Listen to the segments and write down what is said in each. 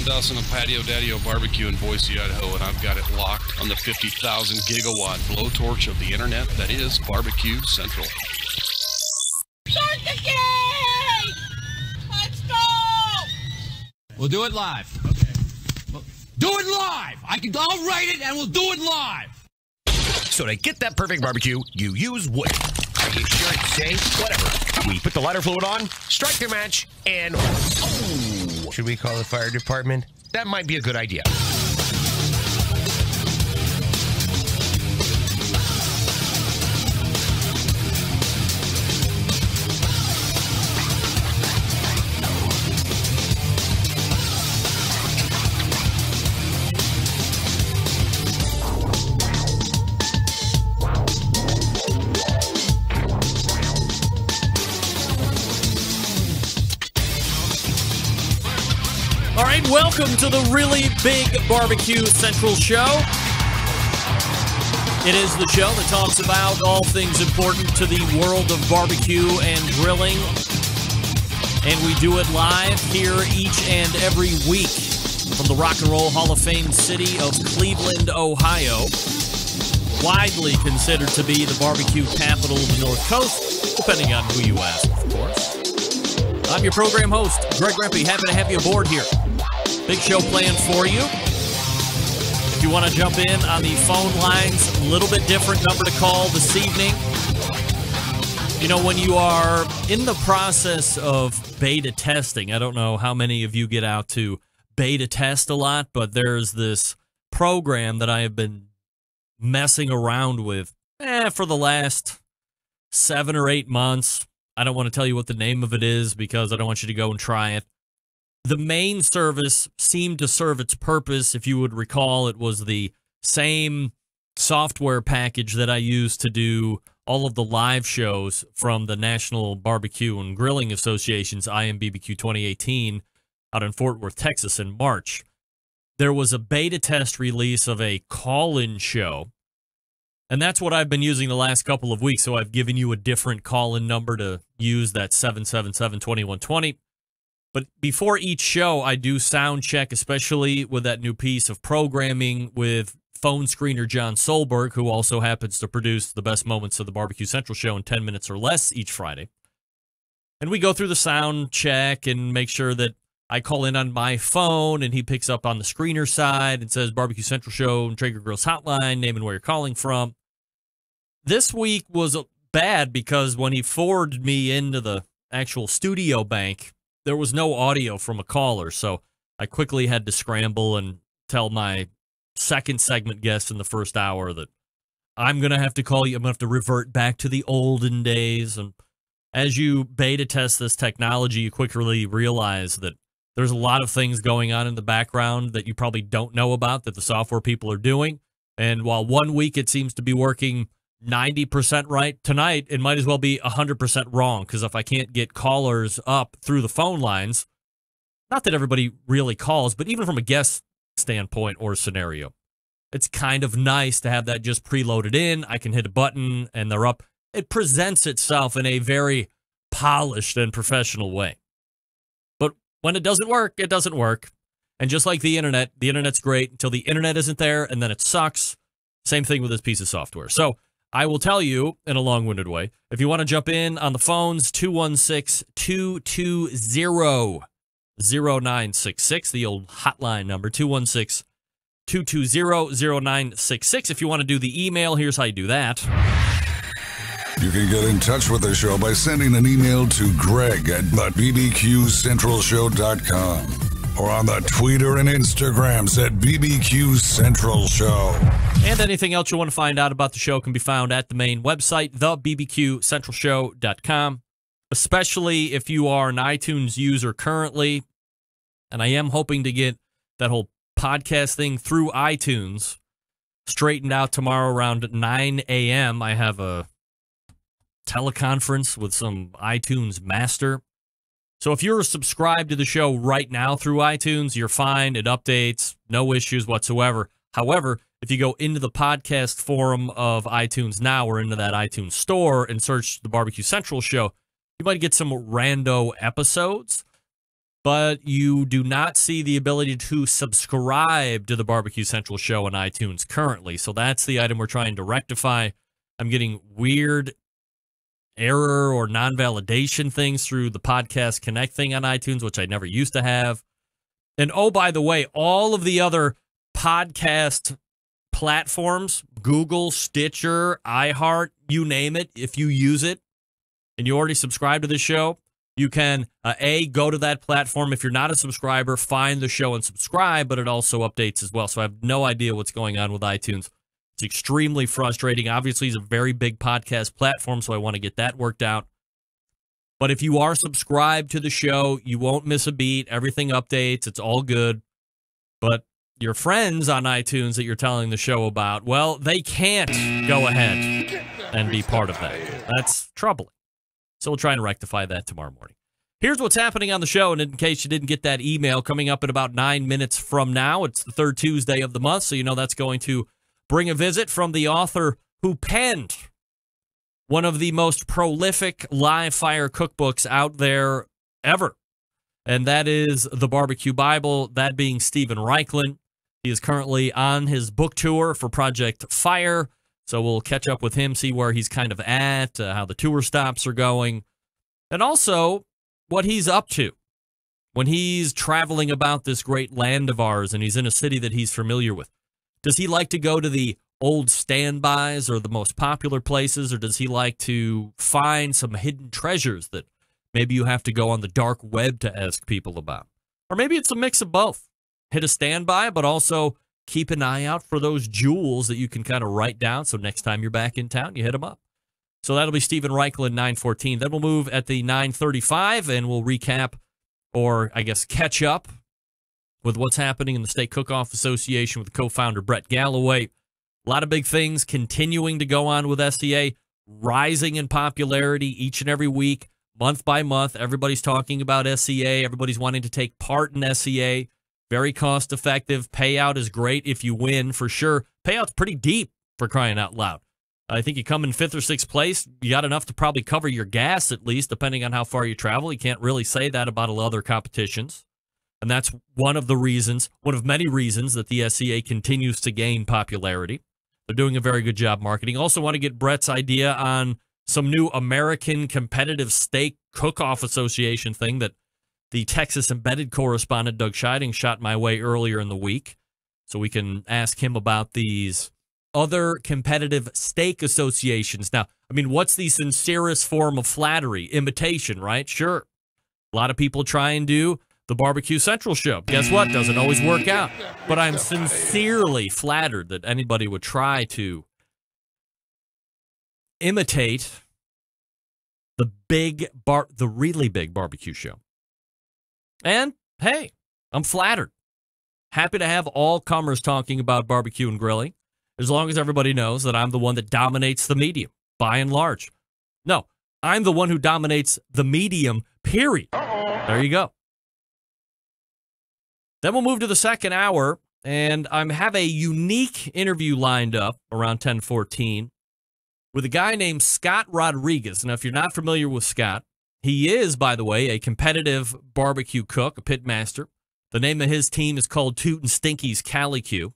John Dawson of Patio Daddy-O Barbecue in Boise, Idaho, and I've got it locked on the 50,000 gigawatt blowtorch of the internet that is Barbecue Central. Start the game! Let's go! We'll do it live. Okay. Do it live! I'll write it and we'll do it live! So to get that perfect barbecue, you use wood. Are you sure it's safe? Whatever. We put the lighter fluid on, strike the match, and... Oh! Should we call the fire department? That might be a good idea. All right, welcome to the really big Barbecue Central show. It is the show that talks about all things important to the world of barbecue and grilling. And we do it live here each and every week from the Rock and Roll Hall of Fame city of Cleveland, Ohio. Widely considered to be the barbecue capital of the North Coast, depending on who you ask, of course. I'm your program host, Greg Rempe. Happy to have you aboard here. Big show planned for you. If you want to jump in on the phone lines, a little bit different number to call this evening. You know, when you are in the process of beta testing, I don't know how many of you get out to beta test a lot, but there's this program that I have been messing around with for the last 7 or 8 months. I don't want to tell you what the name of it is because I don't want you to go and try it. The main service seemed to serve its purpose. If you would recall, it was the same software package that I used to do all of the live shows from the National Barbecue and Grilling Association's BBQ 2018 out in Fort Worth, Texas in March. There was a beta test release of a call-in show, and that's what I've been using the last couple of weeks, so I've given you a different call-in number to use, that 777-2120. But before each show, I do sound check, especially with that new piece of programming with phone screener John Solberg, who also happens to produce the best moments of the Barbecue Central show in 10 minutes or less each Friday. And we go through the sound check and make sure that I call in on my phone and he picks up on the screener side and says Barbecue Central show and Traeger Grill's hotline, name and where you're calling from. This week was bad because when he forwarded me into the actual studio bank, there was no audio from a caller, so I quickly had to scramble and tell my second segment guest in the first hour that I'm going to have to call you. I'm going to have to revert back to the olden days. And as you beta test this technology, you quickly realize that there's a lot of things going on in the background that you probably don't know about that the software people are doing. And while 1 week it seems to be working 90% right, tonight it might as well be 100% wrong, because if I can't get callers up through the phone lines, not that everybody really calls, but even from a guest standpoint or scenario, it's kind of nice to have that just preloaded in. I can hit a button and they're up. It presents itself in a very polished and professional way. But when it doesn't work, it doesn't work. And just like the internet's great until the internet isn't there, and then it sucks. Same thing with this piece of software. So I will tell you in a long-winded way, if you want to jump in on the phones, 216-220-0966, the old hotline number, 216-220-0966. If you want to do the email, here's how you do that. You can get in touch with the show by sending an email to greg@bbqcentralshow.com. or on the Twitter and Instagrams at BBQ Central Show. And anything else you want to find out about the show can be found at the main website, thebbqcentralshow.com, especially if you are an iTunes user currently. And I am hoping to get that whole podcast thing through iTunes straightened out tomorrow around 9 a.m. I have a teleconference with some iTunes master. So if you're subscribed to the show right now through iTunes, you're fine. It updates, no issues whatsoever. However, if you go into the podcast forum of iTunes now or into that iTunes store and search the Barbecue Central show, you might get some rando episodes. but you do not see the ability to subscribe to the Barbecue Central show on iTunes currently. So that's the item we're trying to rectify. I'm getting weird error or non-validation things through the Podcast Connect thing on iTunes, which I never used to have. And oh, by the way, all of the other podcast platforms, Google, Stitcher, iHeart, you name it, if you use it and you already subscribe to the show, you can, go to that platform. If you're not a subscriber, find the show and subscribe, but it also updates as well. So I have no idea what's going on with iTunes. It's extremely frustrating. Obviously, it's a very big podcast platform, so I want to get that worked out. But if you are subscribed to the show, you won't miss a beat. Everything updates. It's all good. But your friends on iTunes that you're telling the show about, well, they can't go ahead and be part of that. That's troubling. So we'll try and rectify that tomorrow morning. Here's what's happening on the show, and in case you didn't get that email, coming up in about 9 minutes from now, it's the third Tuesday of the month, so you know that's going to bring a visit from the author who penned one of the most prolific live fire cookbooks out there ever, and that is the Barbecue Bible, that being Stephen Raichlen. He is currently on his book tour for Project Fire, so we'll catch up with him, see where he's kind of at, how the tour stops are going, and also what he's up to when he's traveling about this great land of ours and he's in a city that he's familiar with. Does he like to go to the old standbys or the most popular places, or does he like to find some hidden treasures that maybe you have to go on the dark web to ask people about? Or maybe it's a mix of both. Hit a standby, but also keep an eye out for those jewels that you can kind of write down, so next time you're back in town, you hit them up. So that'll be Stephen Raichlen, 9:14. Then we'll move at the 9:35, and we'll recap, or I guess catch up, with what's happening in the State Cook-Off Association with co-founder Brett Gallaway. A lot of big things continuing to go on with SCA, rising in popularity each and every week, month by month. Everybody's talking about SCA. Everybody's wanting to take part in SCA. Very cost-effective. Payout is great if you win, for sure. Payout's pretty deep, for crying out loud. I think you come in 5th or 6th place, you got enough to probably cover your gas at least, depending on how far you travel. You can't really say that about a lot of other competitions. And that's one of many reasons that the SCA continues to gain popularity. They're doing a very good job marketing. Also want to get Brett's idea on some new American Competitive Steak Cook-Off Association thing that the Texas Embedded correspondent Doug Scheiding shot my way earlier in the week. So we can ask him about these other competitive steak associations. Now, I mean, what's the sincerest form of flattery? Imitation, right? Sure. A lot of people try and do the Barbecue Central show. Guess what? Doesn't always work out. But I'm sincerely flattered that anybody would try to imitate the really big barbecue show. And hey, I'm flattered. Happy to have all comers talking about barbecue and grilling, as long as everybody knows that I'm the one that dominates the medium, by and large. No, I'm the one who dominates the medium, period. There you go. Then we'll move to the second hour, and I have a unique interview lined up around 10:14 with a guy named Scott Rodriguez. Now, if you're not familiar with Scott, he is, by the way, a competitive barbecue cook, a pit master. The name of his team is called Tootin' Stinky's Calicu.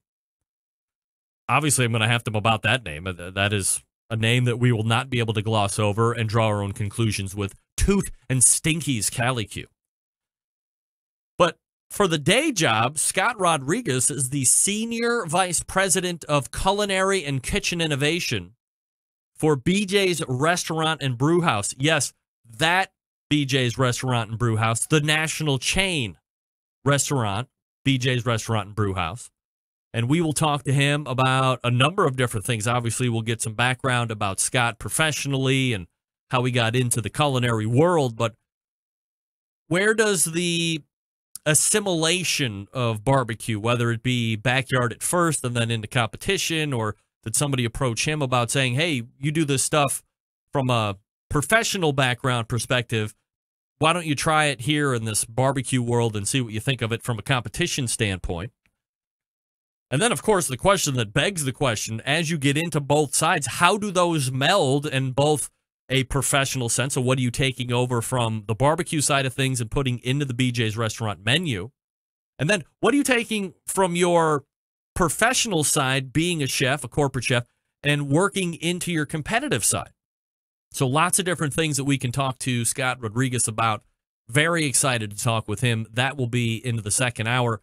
Obviously, I'm going to have to about that name. That is a name that we will not be able to gloss over and draw our own conclusions with. Toot and Stinky's Calicu. But for the day job, Scott Rodriguez is the Senior Vice President of Culinary and Kitchen Innovation for BJ'S Restaurant and Bewhouse. Yes, that BJ'S Restaurant and Bewhouse, the national chain restaurant, BJ'S Restaurant and Bewhouse. And we will talk to him about a number of different things. Obviously, we'll get some background about Scott professionally and how he got into the culinary world. But where does the assimilation of barbecue, whether it be backyard at first and then into competition, or did somebody approach him about saying, hey, you do this stuff from a professional background perspective, why don't you try it here in this barbecue world and see what you think of it from a competition standpoint? And then, of course, the question that begs the question, as you get into both sides, how do those meld and both a professional sense. So what are you taking over from the barbecue side of things and putting into the BJ's restaurant menu? And then what are you taking from your professional side, being a chef, a corporate chef, and working into your competitive side? So lots of different things that we can talk to Scott Rodriguez about. Very excited to talk with him. That will be into the second hour.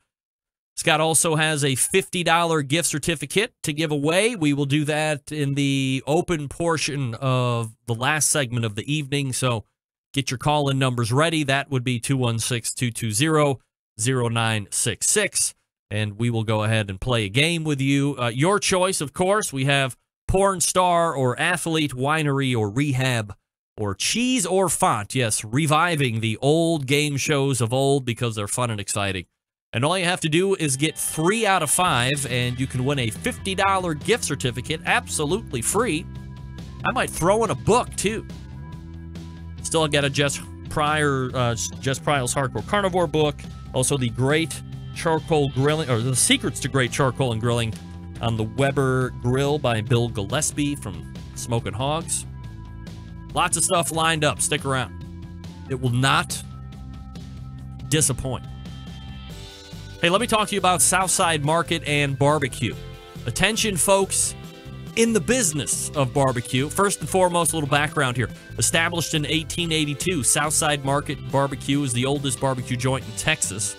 Scott also has a $50 gift certificate to give away. We will do that in the open portion of the last segment of the evening. So get your call-in numbers ready. That would be 216-220-0966. And we will go ahead and play a game with you. Your choice, of course. We have porn star or athlete, winery or rehab, or cheese or font. Yes, reviving the old game shows of old because they're fun and exciting. And all you have to do is get 3 out of 5, and you can win a $50 gift certificate, absolutely free. I might throw in a book, too. Still got a Jess Pryle's Hardcore Carnivore book. Also, the Great Charcoal Grilling, or the Secrets to Great Charcoal and Grilling on the Weber Grill by Bill Gillespie from Smokin' Hogs. Lots of stuff lined up. Stick around. It will not disappoint. Hey, let me talk to you about Southside Market and Barbecue. Attention, folks, in the business of barbecue. First and foremost, a little background here. Established in 1882, Southside Market Barbecue is the oldest barbecue joint in Texas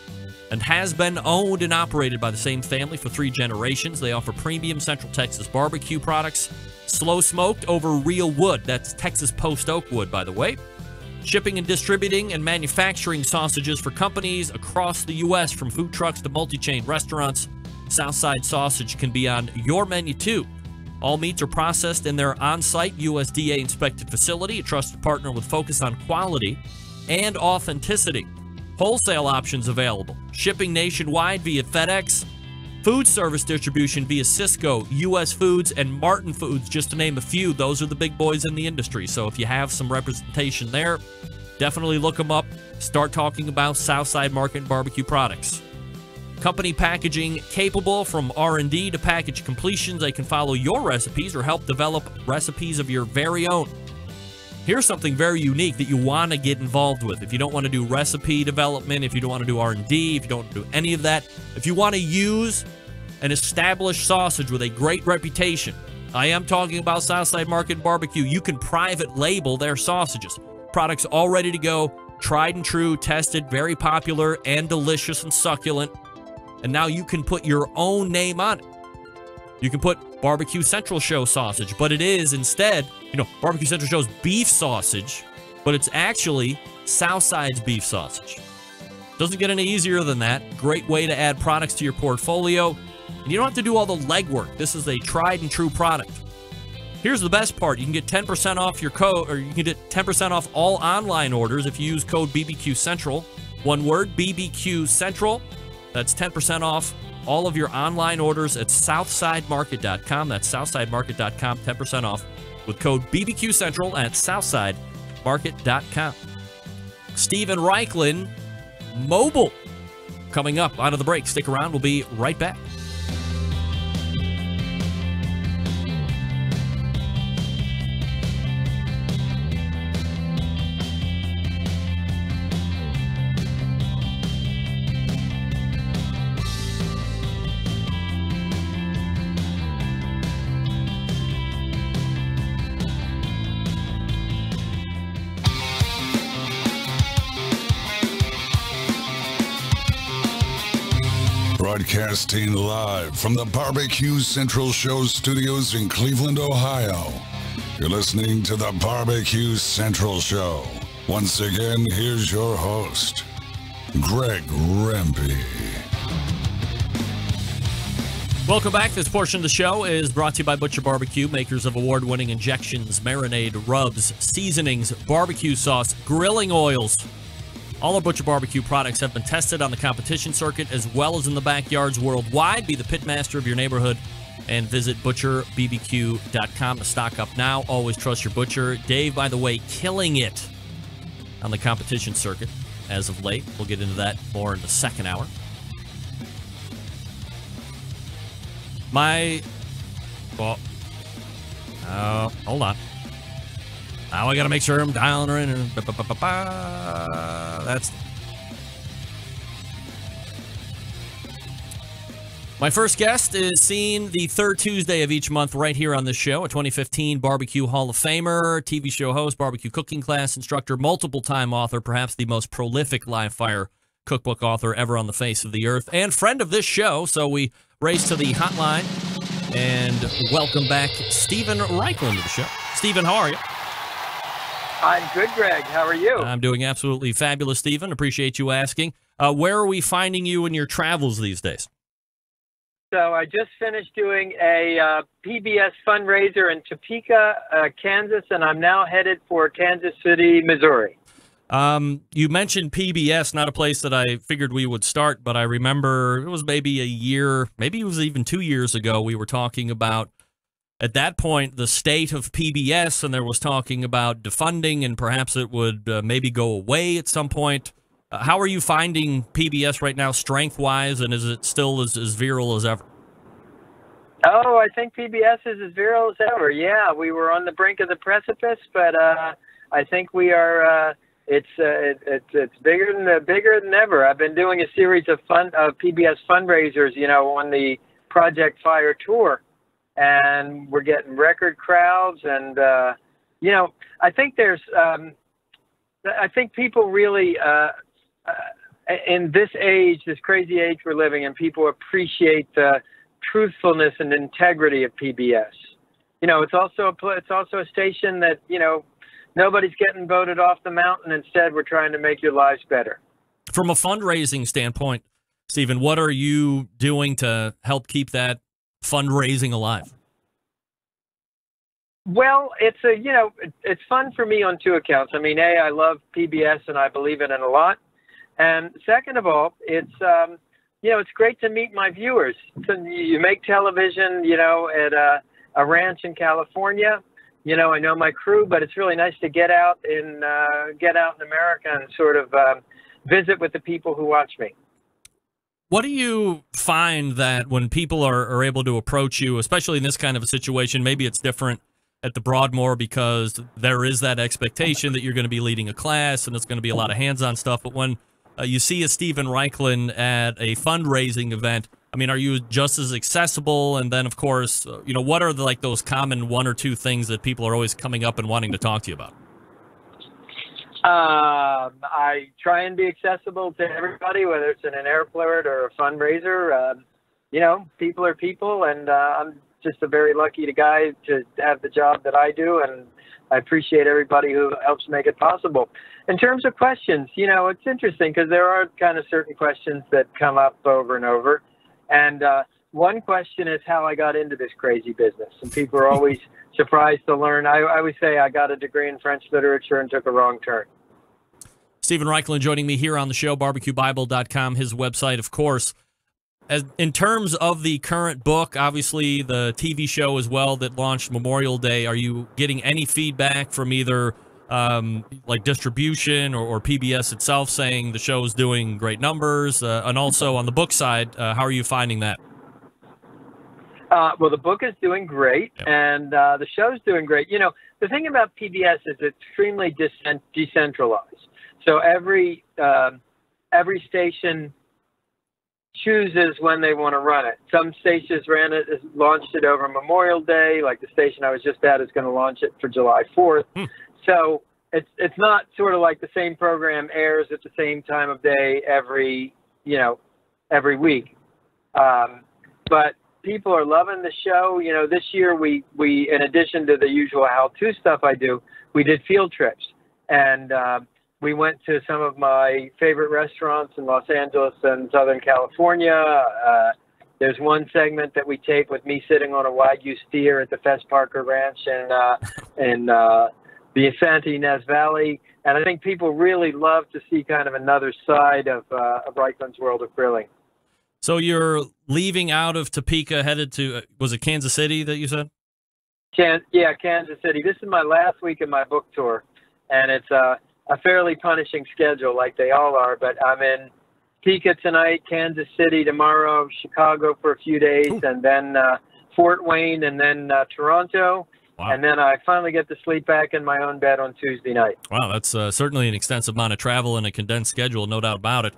and has been owned and operated by the same family for 3 generations. They offer premium Central Texas barbecue products, slow smoked over real wood. That's Texas post oak wood, by the way. Shipping and distributing and manufacturing sausages for companies across the U.S., from food trucks to multi-chain restaurants. Southside sausage can be on your menu, too. All meats are processed in their on-site USDA-inspected facility, a trusted partner with focus on quality and authenticity. Wholesale options available. Shipping nationwide via FedEx. Food service distribution via Cisco, U.S. Foods, and Martin Foods, just to name a few. Those are the big boys in the industry. So if you have some representation there, definitely look them up. Start talking about Southside Market and Barbecue products. Company packaging capable, from R&D to package completions. They can follow your recipes or help develop recipes of your very own. Here's something very unique that you want to get involved with. If you don't want to do recipe development, if you don't want to do R&D, if you don't want to do any of that, if you want to use an established sausage with a great reputation, I am talking about Southside Market and Barbecue. You can private label their sausages. Products all ready to go, tried and true, tested, very popular and delicious and succulent. And now you can put your own name on it. You can put Barbecue Central Show sausage, but it is instead, Barbecue Central Show's beef sausage, but it's actually Southside's beef sausage. Doesn't get any easier than that. Great way to add products to your portfolio. And you don't have to do all the legwork. This is a tried and true product. Here's the best part. You can get 10% off your code, or you can get 10% off all online orders if you use code BBQ Central. One word, BBQ Central. That's 10% off all of your online orders at southsidemarket.com. That's southsidemarket.com, 10% off with code BBQ Central at southsidemarket.com. Stephen Raichlen, Mobile, coming up out of the break. Stick around. We'll be right back. Broadcasting live from the BBQ Central Show studios in Cleveland, Ohio. You're listening to the BBQ Central Show. Once again, here's your host, Greg Rempe. Welcome back. This portion of the show is brought to you by Butcher Barbecue, makers of award-winning injections, marinade, rubs, seasonings, barbecue sauce, grilling oils. All our Butcher Barbecue products have been tested on the competition circuit as well as in the backyards worldwide. Be the pitmaster of your neighborhood and visit butcherbbq.com to stock up now. Always trust your butcher. Dave, by the way, killing it on the competition circuit as of late. We'll get into that more in the second hour. Hold on. Now I got to make sure I'm dialing her in. And that's... My first guest is seen the third Tuesday of each month right here on this show, a 2015 BBQ Hall of Famer, TV show host, barbecue cooking class instructor, multiple-time author, perhaps the most prolific live-fire cookbook author ever on the face of the earth, and friend of this show. So we race to the hotline and welcome back Stephen Raichlen to the show. Stephen, how are you? I'm good, Greg. How are you? I'm doing absolutely fabulous, Stephen. Appreciate you asking. Where are we finding you in your travels these days? So I just finished doing a PBS fundraiser in Topeka, Kansas, and I'm now headed for Kansas City, Missouri. You mentioned PBS, not a place that I figured we would start, but I remember it was maybe a year, maybe it was even 2 years ago, we were talking about, at that point, the state of PBS, and there was talking about defunding, and perhaps it would maybe go away at some point. How are you finding PBS right now, strength-wise, and is it still as virile as ever? Oh, I think PBS is as virile as ever. Yeah, we were on the brink of the precipice, but I think we are. It's bigger than ever. I've been doing a series of PBS fundraisers, on the Project Fire tour, and we're getting record crowds. And I think I think people really. In this age, this crazy age we're living in, people appreciate the truthfulness and integrity of PBS. It's also a station that, nobody's getting voted off the mountain. Instead, we're trying to make your lives better. From a fundraising standpoint, Stephen, what are you doing to help keep that fundraising alive? Well, it's fun for me on two accounts. I mean, A, I love PBS and I believe in it a lot. And second of all, it's great to meet my viewers. So you make television, at a ranch in California. I know my crew, but it's really nice to get out in America and sort of visit with the people who watch me. What do you find that when people are able to approach you, especially in this kind of a situation, maybe it's different at the Broadmoor because there is that expectation that you're going to be leading a class and it's going to be a lot of hands-on stuff, but when you see a Stephen Raichlen at a fundraising event, I mean, are you just as accessible? And then, of course, what are those common one or two things that people are always coming up and wanting to talk to you about? I try and be accessible to everybody, whether it's in an airport or a fundraiser. People are people, and I'm just a very lucky guy to have the job that I do, and I appreciate everybody who helps make it possible. In terms of questions, it's interesting because there are kind of certain questions that come up over and over. And one question is how I got into this crazy business. And people are always surprised to learn. I always say I got a degree in French literature and took a wrong turn. Stephen Raichlen joining me here on the show, barbecuebible.com, his website, of course. In terms of the current book, obviously the TV show as well that launched Memorial Day, are you getting any feedback from either distribution or PBS itself saying the show is doing great numbers? And also on the book side, how are you finding that? Well, the book is doing great, and the show's doing great. The thing about PBS is it's extremely decentralized. So every station chooses when they want to run it. Some stations launched it over Memorial Day, like the station I was just at is going to launch it for July 4th. So it's not sort of like the same program airs at the same time of day every week. But people are loving the show. This year we in addition to the usual how-to stuff I do, we did field trips, and we went to some of my favorite restaurants in Los Angeles and Southern California. There's one segment that we tape with me sitting on a Wagyu steer at the Fess Parker Ranch in the Santa Ynez Valley. And I think people really love to see kind of another side of Reichlen's world of grilling. So you're leaving out of Topeka, headed to, was it Kansas City that you said? Yeah, Kansas City. This is my last week of my book tour, and it's a fairly punishing schedule like they all are, but I'm in Topeka tonight, Kansas City tomorrow, Chicago for a few days, and then Fort Wayne, and then Toronto. Wow. And then I finally get to sleep back in my own bed on Tuesday night. Wow, that's certainly an extensive amount of travel and a condensed schedule, no doubt about it.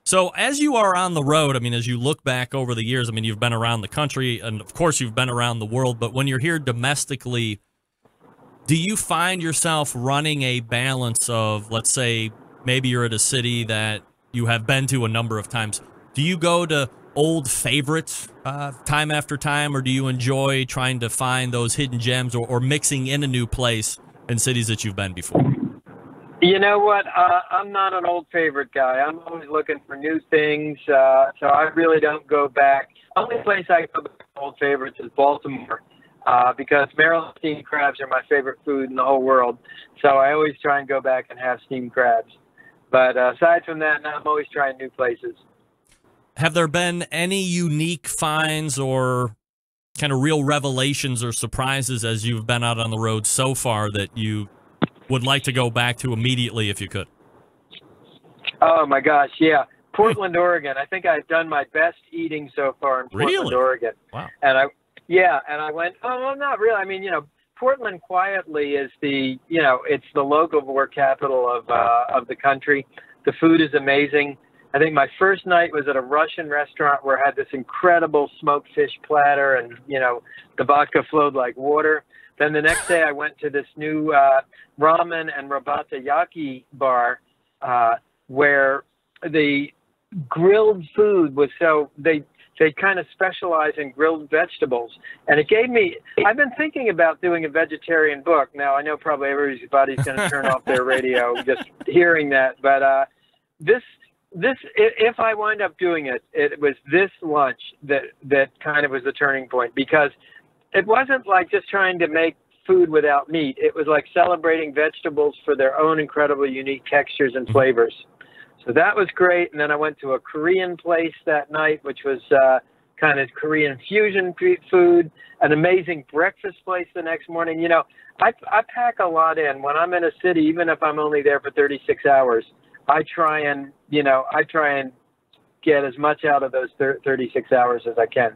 So as you are on the road, I mean, as you look back over the years, I mean, you've been around the country, and of course you've been around the world, but when you're here domestically, do you find yourself running a balance of, let's say, maybe you're at a city that you have been to a number of times. Do you go to old favorites time after time, or do you enjoy trying to find those hidden gems or mixing in a new place in cities that you've been before? You know what? I'm not an old favorite guy. I'm always looking for new things, so I really don't go back. Only place I go back to old favorites is Baltimore, because Maryland steamed crabs are my favorite food in the whole world. So I always try and go back and have steamed crabs. But aside from that, I'm always trying new places. Have there been any unique finds or kind of real revelations or surprises as you've been out on the road so far that you would like to go back to immediately if you could? Oh, my gosh, yeah. Portland, Oregon. I think I've done my best eating so far in Portland, Oregon. Wow. And I went, oh, well, not really. I mean, Portland quietly is it's the locavore capital of the country. The food is amazing. I think my first night was at a Russian restaurant where I had this incredible smoked fish platter, and, the vodka flowed like water. Then the next day I went to this new ramen and robata yaki bar where the grilled food was they kind of specialize in grilled vegetables. And it gave me, I've been thinking about doing a vegetarian book. Now, I know probably everybody's going to turn off their radio just hearing that. But this, if I wind up doing it, it was this lunch that kind of was the turning point, because it wasn't like just trying to make food without meat. It was like celebrating vegetables for their own incredibly unique textures and flavors. So that was great. And then I went to a Korean place that night, which was kind of Korean fusion food, an amazing breakfast place the next morning. I pack a lot in. When I'm in a city, even if I'm only there for 36 hours, I try and get as much out of those 36 hours as I can.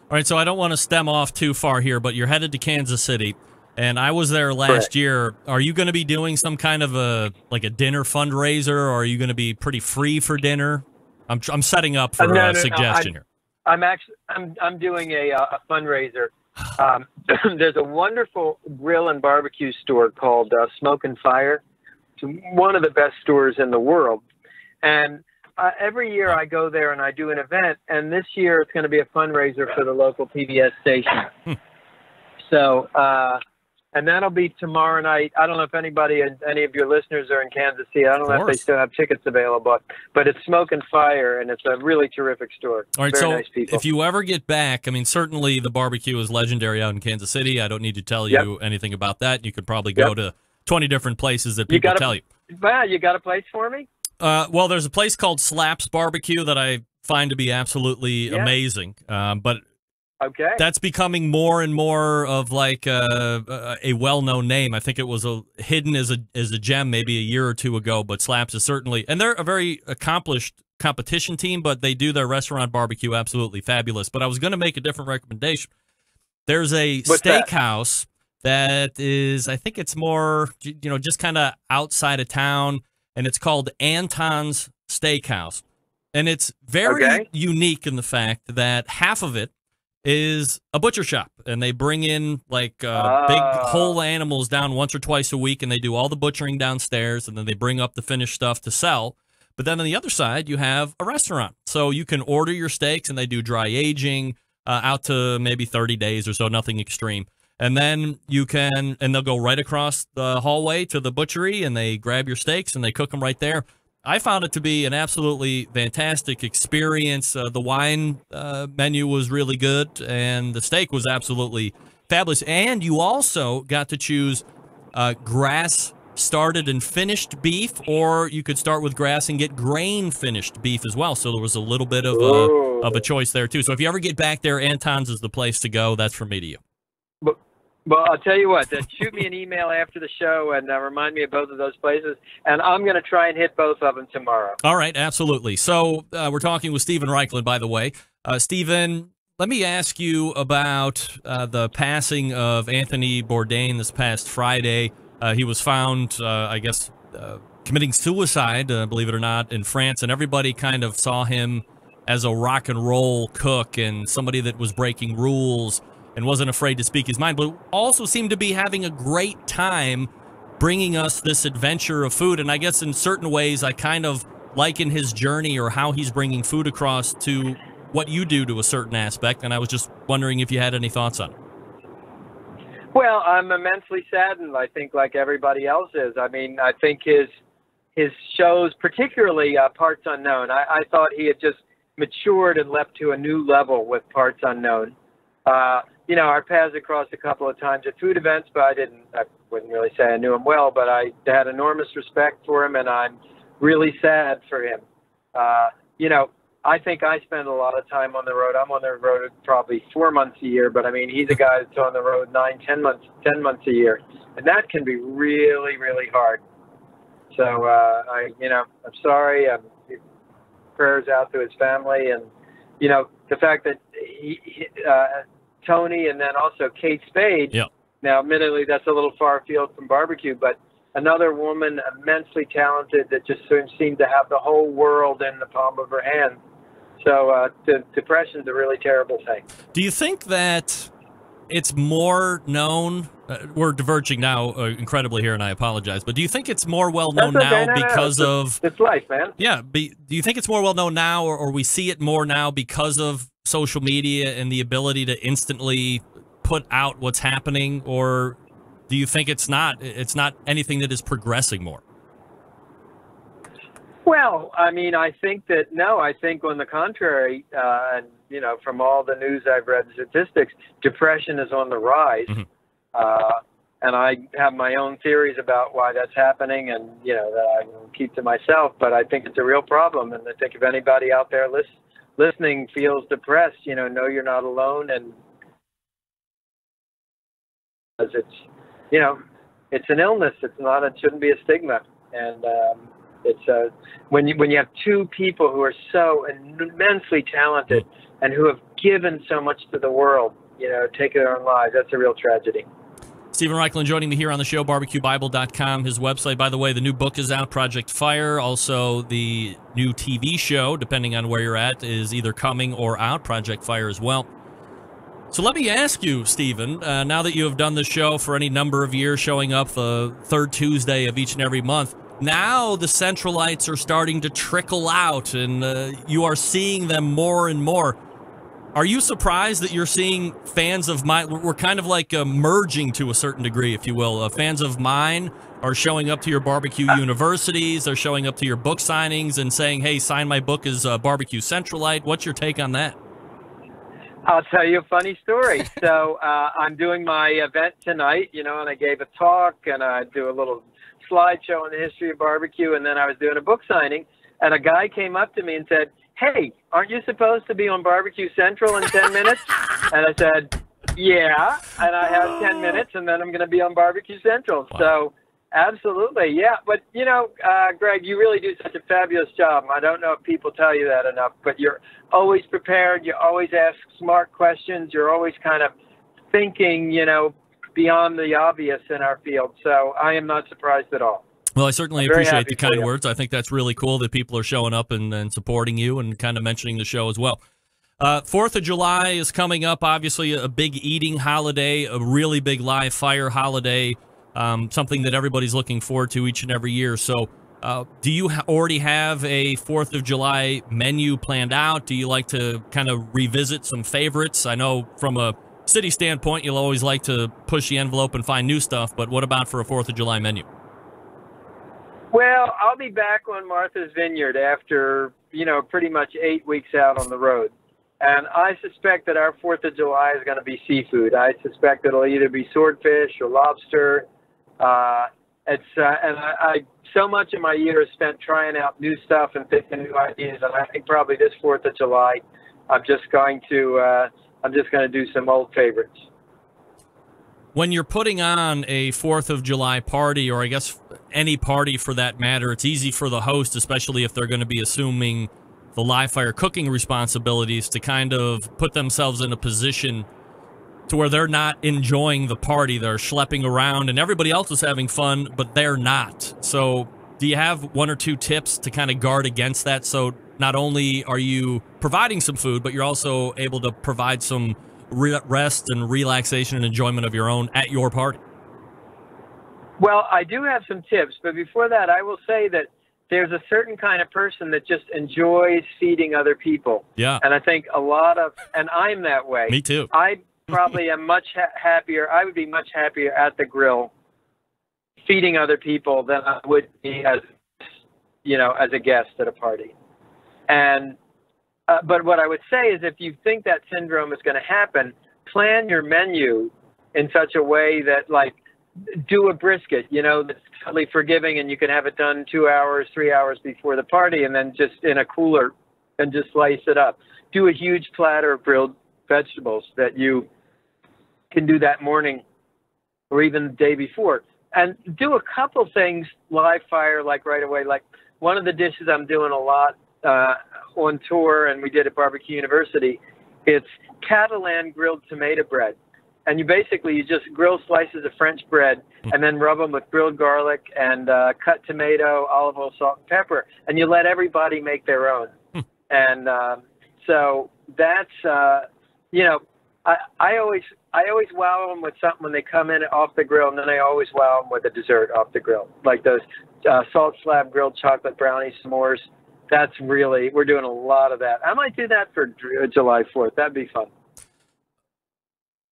All right, so I don't want to stem off too far here, but you're headed to Kansas City, and I was there last year. Are you going to be doing some kind of a dinner fundraiser, or are you going to be pretty free for dinner? I'm setting up for a suggestion here. I'm doing a fundraiser. There's a wonderful grill and barbecue store called Smoke and Fire. It's one of the best stores in the world, and every year I go there and I do an event, and this year it's going to be a fundraiser for the local PBS station. So, and that'll be tomorrow night. I don't know if any of your listeners are in Kansas City. I don't know if they still have tickets available, but it's Smoke and Fire, and it's a really terrific store. All right, Very nice people. If you ever get back, I mean, certainly the barbecue is legendary out in Kansas City. I don't need to tell you anything about that. You could probably go to 20 different places that people tell you. Wow, you got a place for me? Well, there's a place called Slaps Barbecue that I find to be absolutely amazing. But that's becoming more and more of like a well-known name. I think it was hidden as a gem maybe a year or two ago, but Slaps is certainly, and they're a very accomplished competition team, but they do their restaurant barbecue absolutely fabulous. But I was going to make a different recommendation. There's a steakhouse that is, I think it's more, just kind of outside of town, and it's called Anton's Steakhouse. And it's very unique in the fact that half of it is a butcher shop, and they bring in like big whole animals down once or twice a week, and they do all the butchering downstairs, and then they bring up the finished stuff to sell. But then on the other side, you have a restaurant. So you can order your steaks, and they do dry aging out to maybe 30 days or so, nothing extreme. And then they'll go right across the hallway to the butchery, and they grab your steaks and they cook them right there. I found it to be an absolutely fantastic experience. The wine menu was really good, and the steak was absolutely fabulous. And you also got to choose grass-started and finished beef, or you could start with grass and get grain-finished beef as well. So there was a little bit of a choice there, too. So if you ever get back there, Anton's is the place to go. That's from me to you. Well, I'll tell you what, shoot me an email after the show and remind me of both of those places, and I'm going to try and hit both of them tomorrow. All right, absolutely. So we're talking with Stephen Raichlen, by the way. Stephen, let me ask you about the passing of Anthony Bourdain this past Friday. He was found, I guess, committing suicide, believe it or not, in France, and everybody kind of saw him as a rock and roll cook and somebody that was breaking rules and wasn't afraid to speak his mind, but also seemed to be having a great time bringing us this adventure of food. And I guess in certain ways, I kind of liken his journey or how he's bringing food across to what you do to a certain aspect. And I was just wondering if you had any thoughts on it. Well, I'm immensely saddened, I think, like everybody else is. I mean, I think his shows, particularly Parts Unknown, I thought he had just matured and leapt to a new level with Parts Unknown. You know, our paths had crossed a couple of times at food events, but I wouldn't really say I knew him well, but I had enormous respect for him, and I'm really sad for him. You know, I think I spend a lot of time on the road. I'm on the road probably 4 months a year, but I mean, he's a guy that's on the road 10 months a year, and that can be really, really hard. So, I'm sorry. Prayers out to his family, and you know, the fact that Tony and then also Kate Spade. Yeah. Now, admittedly, that's a little far afield from barbecue, but another woman immensely talented that just seemed to have the whole world in the palm of her hand. So depression's a really terrible thing. Do you think that it's more known? We're diverging now incredibly here, and I apologize. But do you think it's more well known now because of? It's life, man. Yeah. Do you think it's more well known now, or we see it more now because of social media and the ability to instantly put out what's happening, or do you think it's not anything that is progressing more? Well, I mean, I think on the contrary, and you know, from all the news I've read, statistics, depression is on the rise. Mm-hmm. And I have my own theories about why that's happening, and you know, that I will keep to myself, but I think it's a real problem. And I think if anybody out there listening feels depressed, you know you're not alone, and it's, you know, it's an illness. It shouldn't be a stigma. And it's when you have two people who are so immensely talented and who have given so much to the world, you know, taking their own lives, that's a real tragedy. Stephen Raichlen joining me here on the show, barbecuebible.com, his website. By the way, the new book is out, Project Fire. Also, the new TV show, depending on where you're at, is either coming or out, Project Fire as well. So let me ask you, Stephen, now that you have done the show for any number of years, showing up the third Tuesday of each and every month, now the Centralites are starting to trickle out, and you are seeing them more and more. Are you surprised that you're seeing fans of mine? We're kind of like merging to a certain degree, if you will. Fans of mine are showing up to your BBQ Universities. They're showing up to your book signings and saying, hey, sign my book as Barbecue Centralite. What's your take on that? I'll tell you a funny story. So I'm doing my event tonight, you know, and I gave a talk, and I do a little slideshow on the history of barbecue, and then I was doing a book signing, and a guy came up to me and said, hey, aren't you supposed to be on Barbecue Central in 10 minutes? And I said, yeah, and I have 10 minutes, and then I'm going to be on Barbecue Central. Wow. So absolutely, yeah. But, you know, Greg, you really do such a fabulous job. I don't know if people tell you that enough, but you're always prepared. You always ask smart questions. You're always kind of thinking, you know, beyond the obvious in our field. So I am not surprised at all. Well, I certainly appreciate the kind words. I think that's really cool that people are showing up and supporting you and kind of mentioning the show as well. 4th of July is coming up, obviously a big eating holiday, a really big live fire holiday, something that everybody's looking forward to each and every year. So do you already have a 4th of July menu planned out? Do you like to kind of revisit some favorites? I know from a city standpoint, you'll always like to push the envelope and find new stuff, but what about for a 4th of July menu? Well, I'll be back on Martha's Vineyard after, you know, pretty much 8 weeks out on the road. And I suspect that our 4th of July is going to be seafood. I suspect it'll either be swordfish or lobster. And I so much of my year is spent trying out new stuff and thinking new ideas. And I think probably this 4th of July, I'm just going to do some old favorites. When you're putting on a 4th of July party, or I guess any party for that matter, it's easy for the host, especially if they're going to be assuming the live fire cooking responsibilities to kind of put themselves in a position to where they're not enjoying the party. They're schlepping around and everybody else is having fun, but they're not. So do you have one or two tips to kind of guard against that? So not only are you providing some food, but you're also able to provide some rest and relaxation and enjoyment of your own at your party. Well, I do have some tips, but before that, I will say that there's a certain kind of person that just enjoys feeding other people. Yeah. And I think and I'm that way. Me too. I probably am much happier. I would be much happier at the grill feeding other people than I would be as a guest at a party. And but what I would say is, if you think that syndrome is going to happen, plan your menu in such a way that, like, do a brisket, that's totally forgiving, and you can have it done 2 hours, 3 hours before the party, and then just in a cooler and just slice it up. Do a huge platter of grilled vegetables that you can do that morning or even the day before. And do a couple things live fire, like right away. Like, one of the dishes I'm doing a lot on tour, and we did at BBQ University, it's Catalan grilled tomato bread. And you just grill slices of French bread and then rub them with grilled garlic and cut tomato, olive oil, salt, and pepper. And you let everybody make their own. And so that's, I always wow them with something when they come in off the grill, and then I always wow them with a dessert off the grill, like those salt slab grilled chocolate brownie s'mores. We're doing a lot of that. I might do that for July 4th. That'd be fun.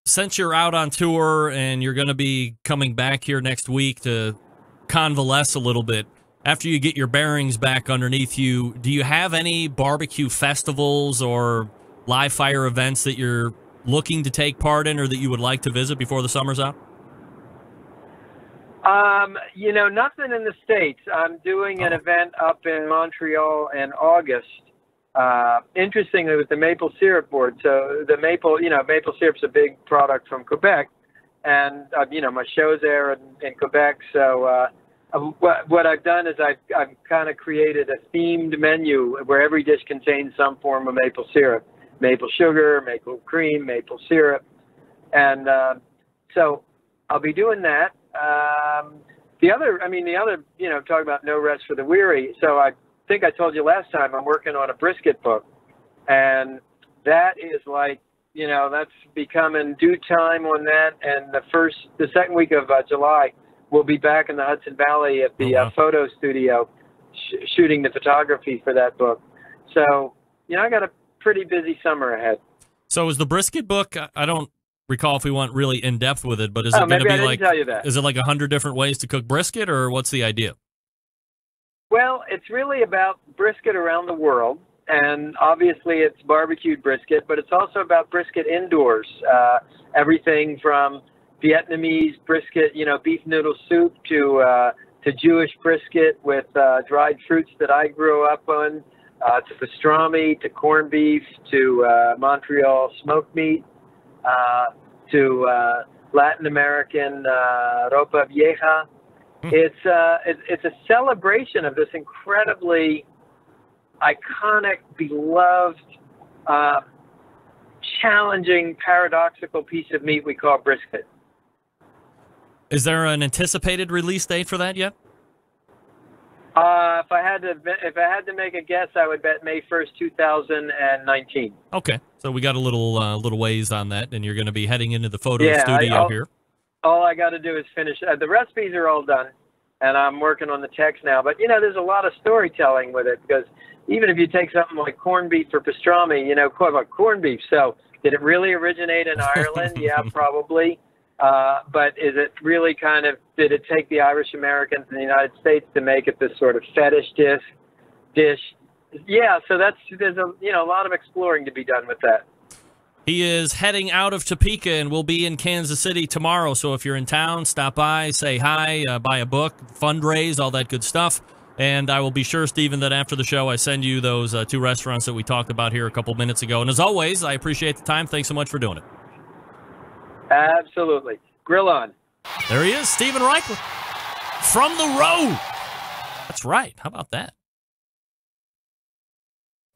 Since you're out on tour and you're going to be coming back here next week to convalesce a little bit, after you get your bearings back underneath you, do you have any barbecue festivals or live fire events that you're looking to take part in or that you would like to visit before the summer's out? Nothing in the States. I'm doing an event up in Montreal in August. Interestingly, with the maple syrup board. So the maple syrup's a big product from Quebec, and my show's there in Quebec. So what I've done is I've kind of created a themed menu where every dish contains some form of maple syrup, maple sugar, maple cream, maple syrup, and so I'll be doing that. The other, talk about no rest for the weary. So I think I told you last time I'm working on a brisket book, and that is like, that's becoming due time on that. And the second week of July, we'll be back in the Hudson Valley at the photo studio shooting the photography for that book. So, I got a pretty busy summer ahead. So is the brisket book, I don't recall if we went really in depth with it, but is it going to be like, is it like 100 different ways to cook brisket, or what's the idea? Well, it's really about brisket around the world, and obviously it's barbecued brisket, but it's also about brisket indoors. Everything from Vietnamese brisket, beef noodle soup, to Jewish brisket with dried fruits that I grew up on, to pastrami, to corned beef, to Montreal smoked meat, to Latin American ropa vieja. It's a celebration of this incredibly iconic, beloved, challenging, paradoxical piece of meat we call brisket. Is there an anticipated release date for that yet? If I had to make a guess, I would bet May 1st, 2019. Okay, so we got a little ways on that, and you're going to be heading into the photo studio here. All I got to do is finish. The recipes are all done, and I'm working on the text now. But there's a lot of storytelling with it, because even if you take something like corned beef for pastrami, corned beef. So did it really originate in Ireland? Yeah, probably. But is it really did it take the Irish Americans in the United States to make it this sort of fetish dish? Yeah, so there's a lot of exploring to be done with that. He is heading out of Topeka and will be in Kansas City tomorrow. So if you're in town, stop by, say hi, buy a book, fundraise, all that good stuff. And I will be sure, Stephen, that after the show I send you those 2 restaurants that we talked about here a couple minutes ago. And as always, I appreciate the time. Thanks so much for doing it. Absolutely. Grill on. There he is, Stephen Raichlen. From the road. That's right. How about that?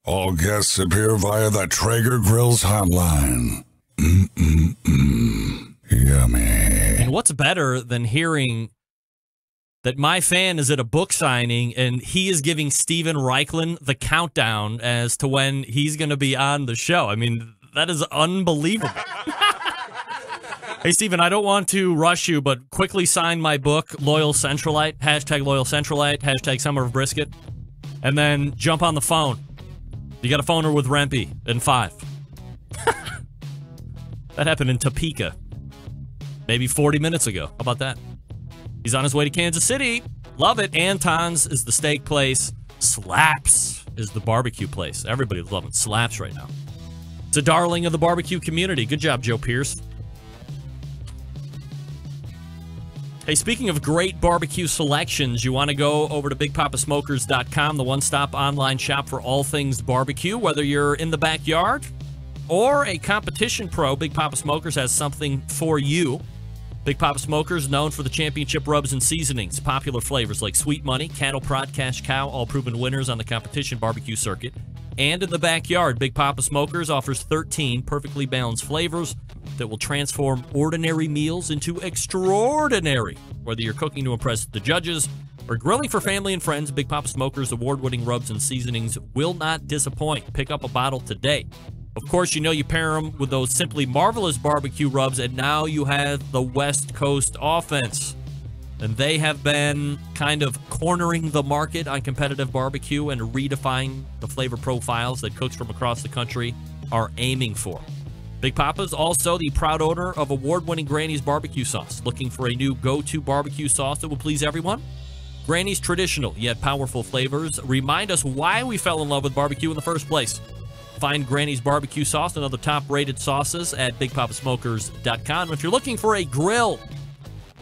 All guests appear via the Traeger Grill's hotline. Yummy. And what's better than hearing that my fan is at a book signing and he is giving Steven Raichlen the countdown as to when he's going to be on the show? I mean, that is unbelievable. Hey, Steven, I don't want to rush you, but quickly sign my book, Loyal Centralite, #Loyal Centralite, #Summer of Brisket, and then jump on the phone. You got a phoner with Rempy in 5. That happened in Topeka maybe 40 minutes ago. How about that? He's on his way to Kansas City. Love it. Anton's is the steak place. Slaps is the barbecue place. Everybody's loving Slaps right now. It's a darling of the barbecue community. Good job, Joe Pierce. Hey, speaking of great barbecue selections, you want to go over to BigPapaSmokers.com, the one-stop online shop for all things barbecue. Whether you're in the backyard or a competition pro, Big Papa Smokers has something for you. Big Papa Smokers, known for the championship rubs and seasonings. Popular flavors like Sweet Money, Cattle Prod, Cash Cow, all proven winners on the competition barbecue circuit. And in the backyard, Big Papa Smokers offers 13 perfectly balanced flavors that will transform ordinary meals into extraordinary. Whether you're cooking to impress the judges or grilling for family and friends, Big Papa Smokers' award-winning rubs and seasonings will not disappoint. Pick up a bottle today. Of course, you know you pair them with those simply marvelous barbecue rubs, and now you have the West Coast offense. And they have been kind of cornering the market on competitive barbecue and redefining the flavor profiles that cooks from across the country are aiming for. Big Papa's also the proud owner of award-winning Granny's barbecue sauce. Looking for a new go-to barbecue sauce that will please everyone? Granny's traditional yet powerful flavors remind us why we fell in love with barbecue in the first place. Find Granny's barbecue sauce and other top-rated sauces at BigPapaSmokers.com. If you're looking for a grill,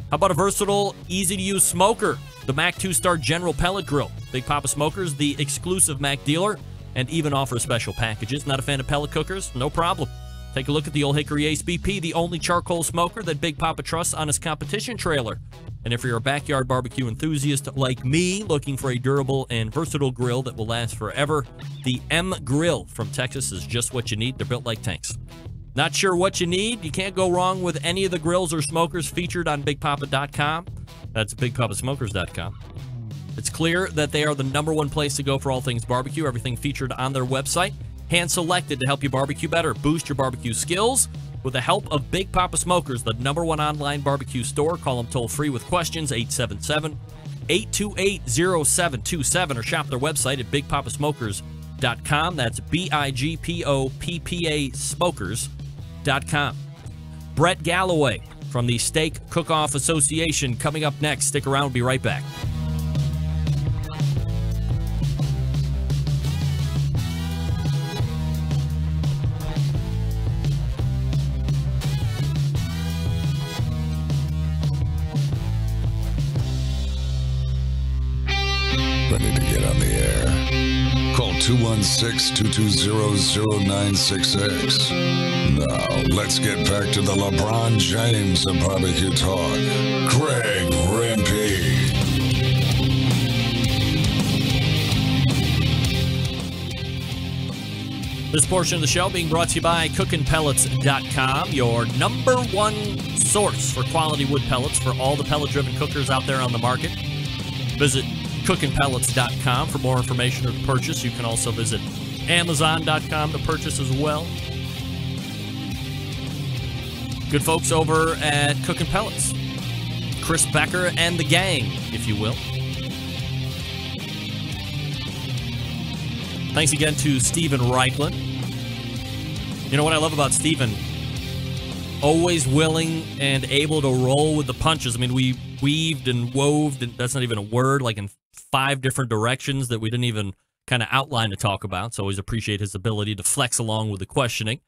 how about a versatile, easy-to-use smoker? The Mac 2-Star General Pellet Grill. Big Papa Smokers, the exclusive Mac dealer, and even offers special packages. Not a fan of pellet cookers? No problem. Take a look at the Old Hickory Ace BP, the only charcoal smoker that Big Papa trusts on his competition trailer. And if you're a backyard barbecue enthusiast like me, looking for a durable and versatile grill that will last forever, the M Grill from Texas is just what you need. They're built like tanks. Not sure what you need? You can't go wrong with any of the grills or smokers featured on BigPapa.com. That's BigPapaSmokers.com. It's clear that they are the #1 place to go for all things barbecue. Everything featured on their website. Hand-selected to help you barbecue better. Boost your barbecue skills with the help of Big Papa Smokers, the #1 online barbecue store. Call them toll-free with questions, 877-828-0727, or shop their website at BigPapaSmokers.com. That's BIGPOPPA Smokers.com. Brett Gallaway from the Steak Cook-Off Association coming up next. Stick around. We'll be right back. Ready to get on the air? Call 216-220-0966. Now, let's get back to the LeBron James of barbecue talk. Greg Rempe. This portion of the show being brought to you by CookinPellets.com, your #1 source for quality wood pellets for all the pellet-driven cookers out there on the market. Visit CookinPellets.com for more information or to purchase. You can also visit Amazon.com to purchase as well. Good folks over at Cookin' Pellets. Chris Becker and the gang, if you will. Thanks again to Steven Raichlen. You know what I love about Steven? Always willing and able to roll with the punches. I mean, we weaved and wove, and that's not even a word, like in 5 different directions that we didn't even kind of outline to talk about. So always appreciate his ability to flex along with the questioning.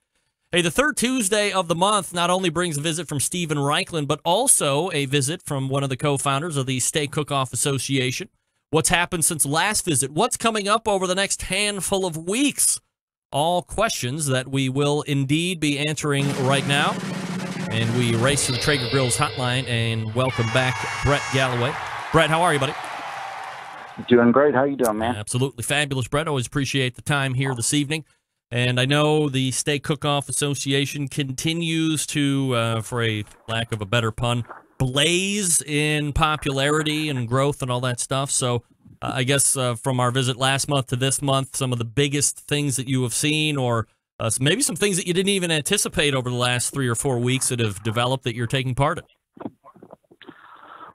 Hey, the third Tuesday of the month not only brings a visit from Steven Raichlen, but also a visit from one of the co-founders of the Steak Cook-Off Association. What's happened since last visit? What's coming up over the next handful of weeks? All questions that we will indeed be answering right now. And we race to the Traeger Grill's hotline and welcome back Brett Gallaway. Brett, how are you, buddy? Doing great. How you doing, man? Absolutely fabulous, Brett. Always appreciate the time here this evening. And I know the Steak Cook-Off Association continues to, for a lack of a better pun, blaze in popularity and growth and all that stuff. So I guess from our visit last month to this month, some of the biggest things that you have seen, or maybe some things that you didn't even anticipate over the last 3 or 4 weeks that have developed that you're taking part in.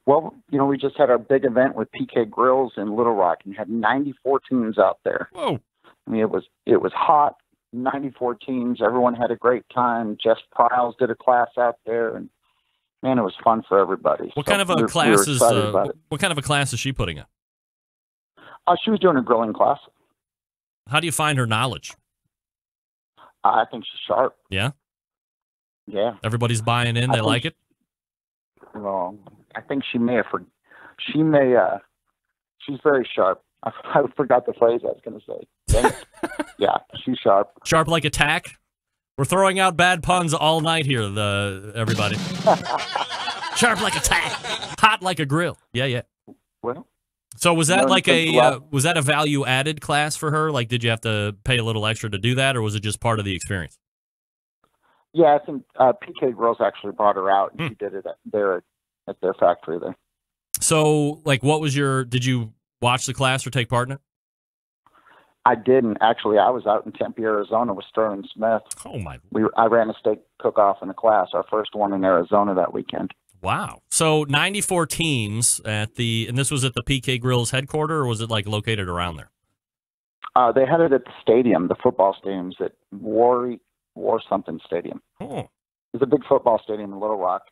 Well, we just had our big event with PK Grills in Little Rock and had 94 teams out there. Whoa. I mean, it was hot, 94 teams. Everyone had a great time. Jess Pryles did a class out there, and man, it was fun for everybody. What kind of a class is what kind of a class is she putting in? She was doing a grilling class. How do you find her knowledge? I think she's sharp. Yeah? Yeah. Everybody's buying in. They like it? Well, I think she's very sharp. I forgot the phrase I was going to say. Yeah, she's sharp. Sharp like a tack? We're throwing out bad puns all night here, everybody. Sharp like a tack. Hot like a grill. Yeah. Well. So was that was that a value added class for her? Like, did you have to pay a little extra to do that, or was it just part of the experience? Yeah, I think PK Grills actually brought her out, and she did it at their factory there. So, like, did you watch the class or take part in it? I didn't. Actually, I was out in Tempe, Arizona with Sterling Smith. Oh, my. I ran a steak cook-off in a class, our first one in Arizona that weekend. Wow. So 94 teams and this was at the PK Grills headquarters, or was it like located around there? They had it at the stadium, the football stadiums at War something stadium. Oh. It's a big football stadium in Little Rock.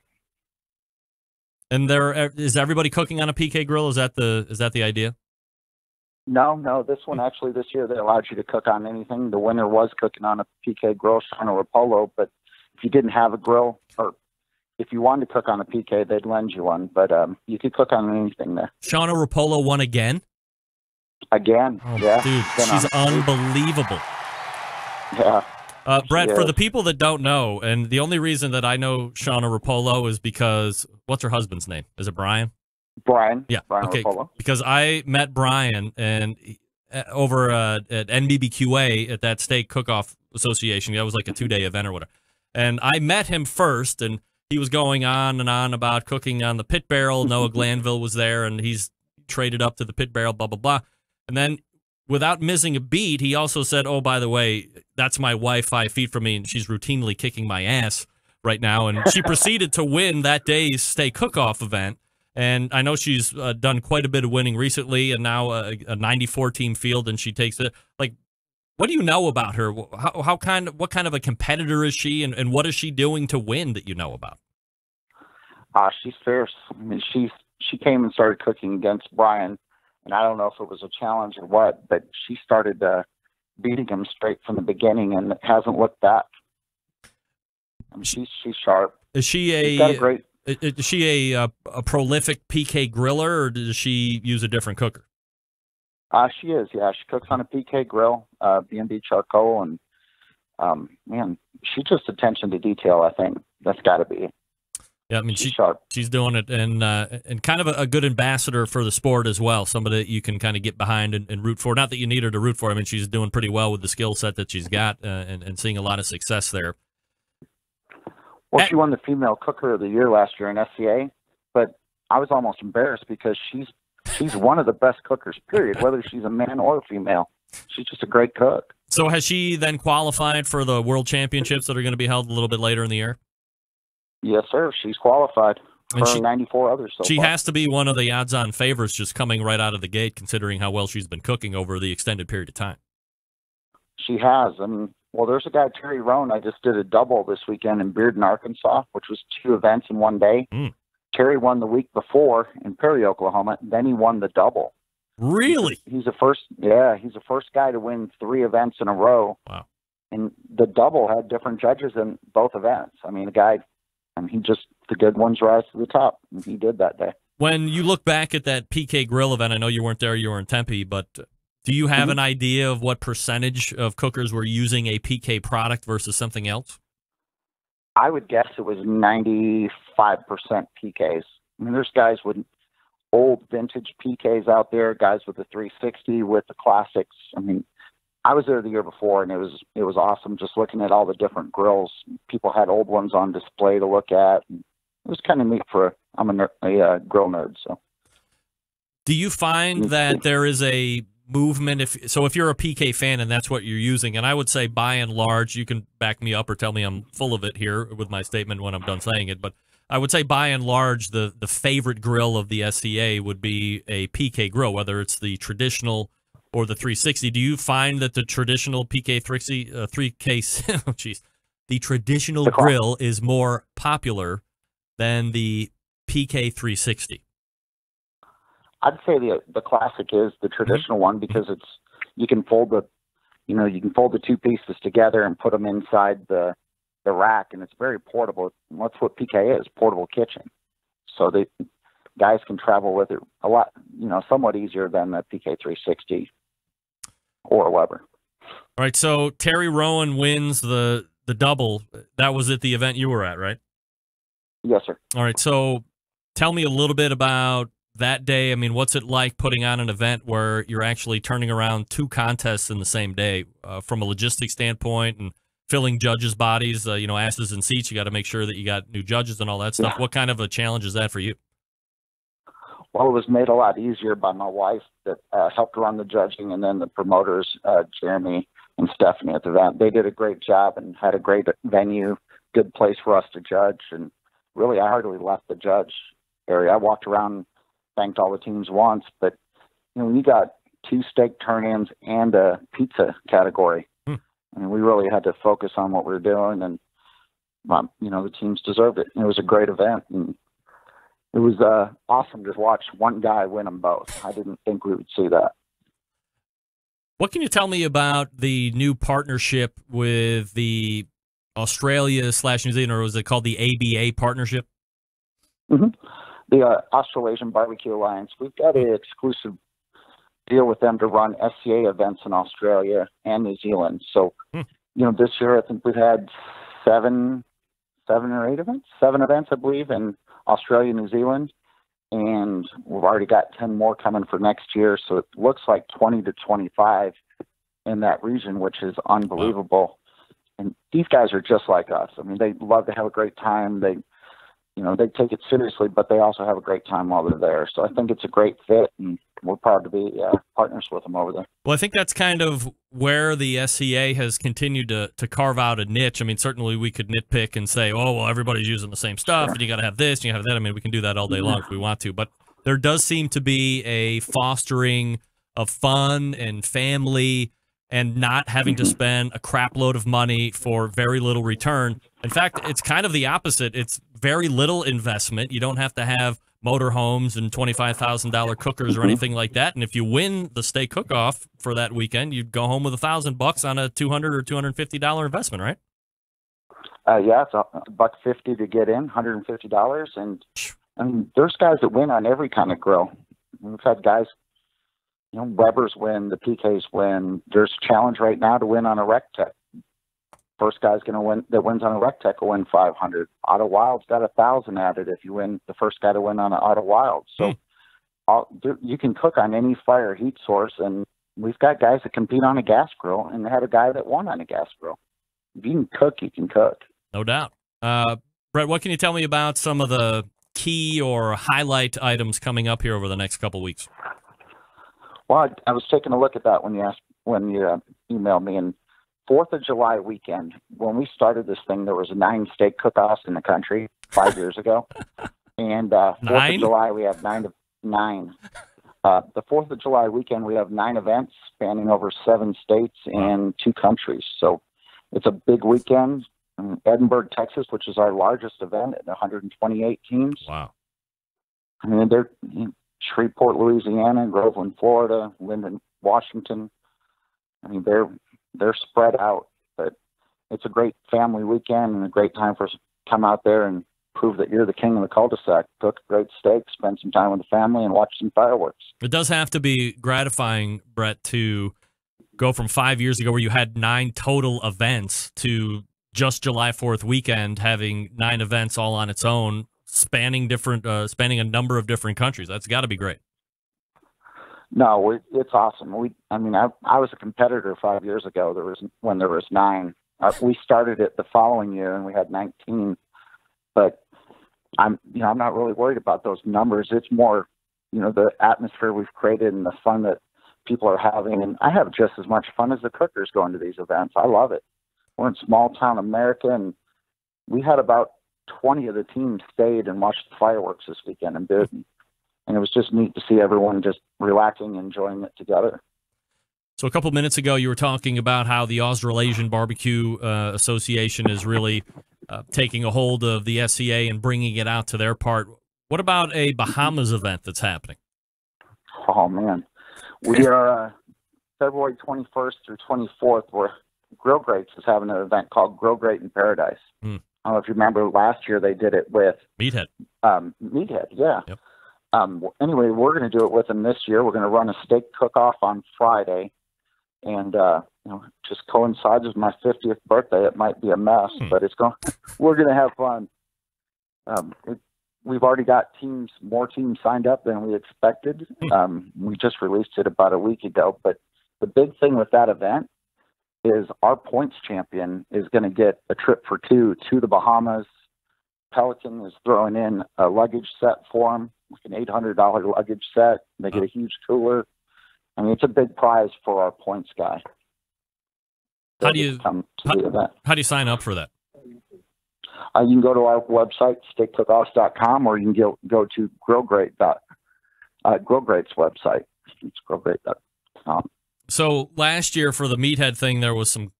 And is everybody cooking on a PK grill? Is that the idea? No. This year they allowed you to cook on anything. The winner was cooking on a PK grill, Shauna Rapolo. But if you didn't have a grill, or if you wanted to cook on a PK, they'd lend you one. But you could cook on anything there. Shauna Rapolo won again? Again, oh, yeah. Dude, she's unbelievable. Yeah. Brett, for the people that don't know, and the only reason that I know Shauna Rapolo is because, what's her husband's name? Is it Brian? Brian. Yeah. Brian okay. Rapolo. Because I met Brian and over at NBBQA at that Steak Cook-Off Association. That was like a 2-day event or whatever. And I met him first, and he was going on and on about cooking on the pit barrel. Noah Glanville was there, and he's traded up to the pit barrel, blah, blah, blah. And then, without missing a beat, he also said, oh, by the way, that's my wife 5 feet from me, and she's routinely kicking my ass right now. And she proceeded to win that day's Steak Cook-Off event. And I know she's done quite a bit of winning recently, and now a 94-team field, and she takes it. Like, what do you know about her? What kind of a competitor is she, and what is she doing to win that you know about? She's fierce. I mean, she came and started cooking against Brian, and I don't know if it was a challenge or what, but she started beating him straight from the beginning, and it hasn't looked back. I mean, she's sharp. Is she Is she a prolific PK griller, or does she use a different cooker? She is, yeah. She cooks on a PK grill, B&B charcoal, and man, she's just attention to detail. I think that's got to be. Yeah, I mean she's sharp. She's doing it, and kind of a good ambassador for the sport as well. Somebody that you can kind of get behind and root for. Not that you need her to root for. I mean, she's doing pretty well with the skill set that she's got, and seeing a lot of success there. Well, she won the Female Cooker of the Year last year in SCA, but I was almost embarrassed because she's one of the best cookers, period, whether she's a man or a female. She's just a great cook. So has she then qualified for the World Championships that are going to be held a little bit later in the year? Yes, sir. She's qualified for 94 others so She far. has to be one of the odds-on favorites just coming right out of the gate, considering how well she's been cooking over the extended period of time. She has. I mean, well, there's a guy, Terry Rohn. I just did a double this weekend in Bourdain, Arkansas, which was 2 events in one day. Terry won the week before in Perry, Oklahoma. Then he won the double. Really? He's the first guy to win 3 events in a row. Wow. And the double had different judges in both events. I mean, the good ones rise to the top. And he did that day. When you look back at that PK Grill event, I know you weren't there, you were in Tempe, but do you have an idea of what percentage of cookers were using a PK product versus something else? I would guess it was 95% PKs. I mean, there's guys with old vintage PKs out there, guys with the 360, with the classics. I mean, I was there the year before, and it was awesome just looking at all the different grills. People had old ones on display to look at. It was kind of neat I'm a grill nerd, so. Do you find that there is a movement? If you're a PK fan and that's what you're using, and I would say by and large, you can back me up or tell me I'm full of it here with my statement when I'm done saying it, but I would say by and large, the favorite grill of the SCA would be a PK grill, whether it's the traditional or the 360. Do you find that the traditional PK 3K, oh geez, the traditional grill is more popular than the PK 360? I'd say the classic is the traditional one because you can fold the two pieces together and put them inside the rack, and it's very portable. That's what PK is, portable kitchen. So guys can travel with it a lot, somewhat easier than the PK 360 or Weber. All right, so Terry Rowan wins the double. That was at the event you were at, right? Yes, sir. All right, so tell me a little bit about that day. I mean, what's it like putting on an event where you're actually turning around two contests in the same day from a logistics standpoint and filling judges' bodies, asses and seats? You got to make sure that you got new judges and all that stuff. Yeah. What kind of a challenge is that for you? Well, it was made a lot easier by my wife that helped run the judging, and then the promoters, Jeremy and Stephanie at the event. They did a great job and had a great venue, good place for us to judge. And really, I hardly left the judge area. I walked around, thanked all the teams once, but when you got 2 steak turn-ins and a pizza category, I mean, we really had to focus on what we were doing, and the teams deserved it. It was a great event, and it was awesome to watch one guy win them both. I didn't think we would see that. What can you tell me about the new partnership with the Australia/New Zealand, or was it called the ABA partnership? Mm-hmm. The Australasian Bbq Alliance. We've got an exclusive deal with them to run SCA events in Australia and New Zealand. So, this year I think we've had 7 or 8 events, 7 events, I believe, in Australia, New Zealand, and we've already got 10 more coming for next year. So it looks like 20 to 25 in that region, which is unbelievable. And these guys are just like us. I mean, they love to have a great time. They take it seriously, but they also have a great time while they're there. So I think it's a great fit, and we're proud to be partners with them over there. Well, I think that's kind of where the SCA has continued to carve out a niche. I mean, certainly we could nitpick and say, oh, well, everybody's using the same stuff, and you got to have this, and you have that. I mean, we can do that all day long if we want to. But there does seem to be a fostering of fun and family and not having to spend a crap load of money for very little return. In fact, it's kind of the opposite. It's very little investment. You don't have to have motorhomes and $25,000 cookers or anything like that. And if you win the steak cook-off for that weekend, you'd go home with $1,000 on a $200 or $250 investment, right? Yeah, it's $150 to get in, $150, and I mean, there's guys that win on every kind of grill. We've had guys, Weber's win, the PKs win. There's a challenge right now to win on a RecTech. First guy's going to win that wins on a RecTech will win $500. Auto Wild's got $1,000 added if you win the first guy to win on an Auto Wild. So you can cook on any fire heat source, and we've got guys that compete on a gas grill, and they had a guy that won on a gas grill. If you can cook, you can cook. No doubt. Brett, what can you tell me about some of the key or highlight items coming up here over the next couple weeks? Well, I was taking a look at that when you emailed me, and 4th of July weekend, when we started this thing, there was 9 steak cook-offs in the country 5 years ago. And 4th of July, we have 9. The 4th of July weekend, we have 9 events spanning over 7 states and 2 countries. So it's a big weekend. Edinburgh, Texas, which is our largest event at 128 teams. Wow. I mean, they're Shreveport, Louisiana, Groveland, Florida, Linden, Washington. I mean, they're spread out, but it's a great family weekend and a great time for us to come out there and prove that you're the king of the cul-de-sac. Cook a great steak, spend some time with the family, and watch some fireworks. It does have to be gratifying, Brett, to go from 5 years ago where you had 9 total events to just July 4th weekend having 9 events all on its own, spanning a number of different countries. That's got to be great. No, it's awesome. I was a competitor 5 years ago. When there was 9. We started it the following year, and we had 19. But I'm not really worried about those numbers. It's more, the atmosphere we've created and the fun that people are having. And I have just as much fun as the cookers going to these events. I love it. We're in small town America, and we had about 20 of the team stayed and watched the fireworks this weekend in Bourdain. And it was just neat to see everyone just relaxing and enjoying it together. So a couple minutes ago, you were talking about how the Australasian Bbq Association is really taking a hold of the SCA and bringing it out to their part. What about a Bahamas event that's happening? Oh, man. We are February 21st through 24th, where Grill Greats is having an event called Grill Great in Paradise. I don't know if you remember last year they did it with Meathead. Meathead, yeah. Yep. Anyway, we're going to do it with them this year. We're going to run a steak cook-off on Friday, and just coincides with my 50th birthday. It might be a mess, but we're going to have fun. We've already got more teams signed up than we expected. We just released it about a week ago, but the big thing with that event is our points champion is going to get a trip for 2 to the Bahamas. Pelican is throwing in a luggage set for him, like an $800 luggage set. They get a huge cooler. I mean, it's a big prize for our points guy. How do you sign up for that? You can go to our website, steakcookoffs.com, or you can go to Grillgreat's website. It's grillgreat.com. So last year for the Meathead thing, there was some,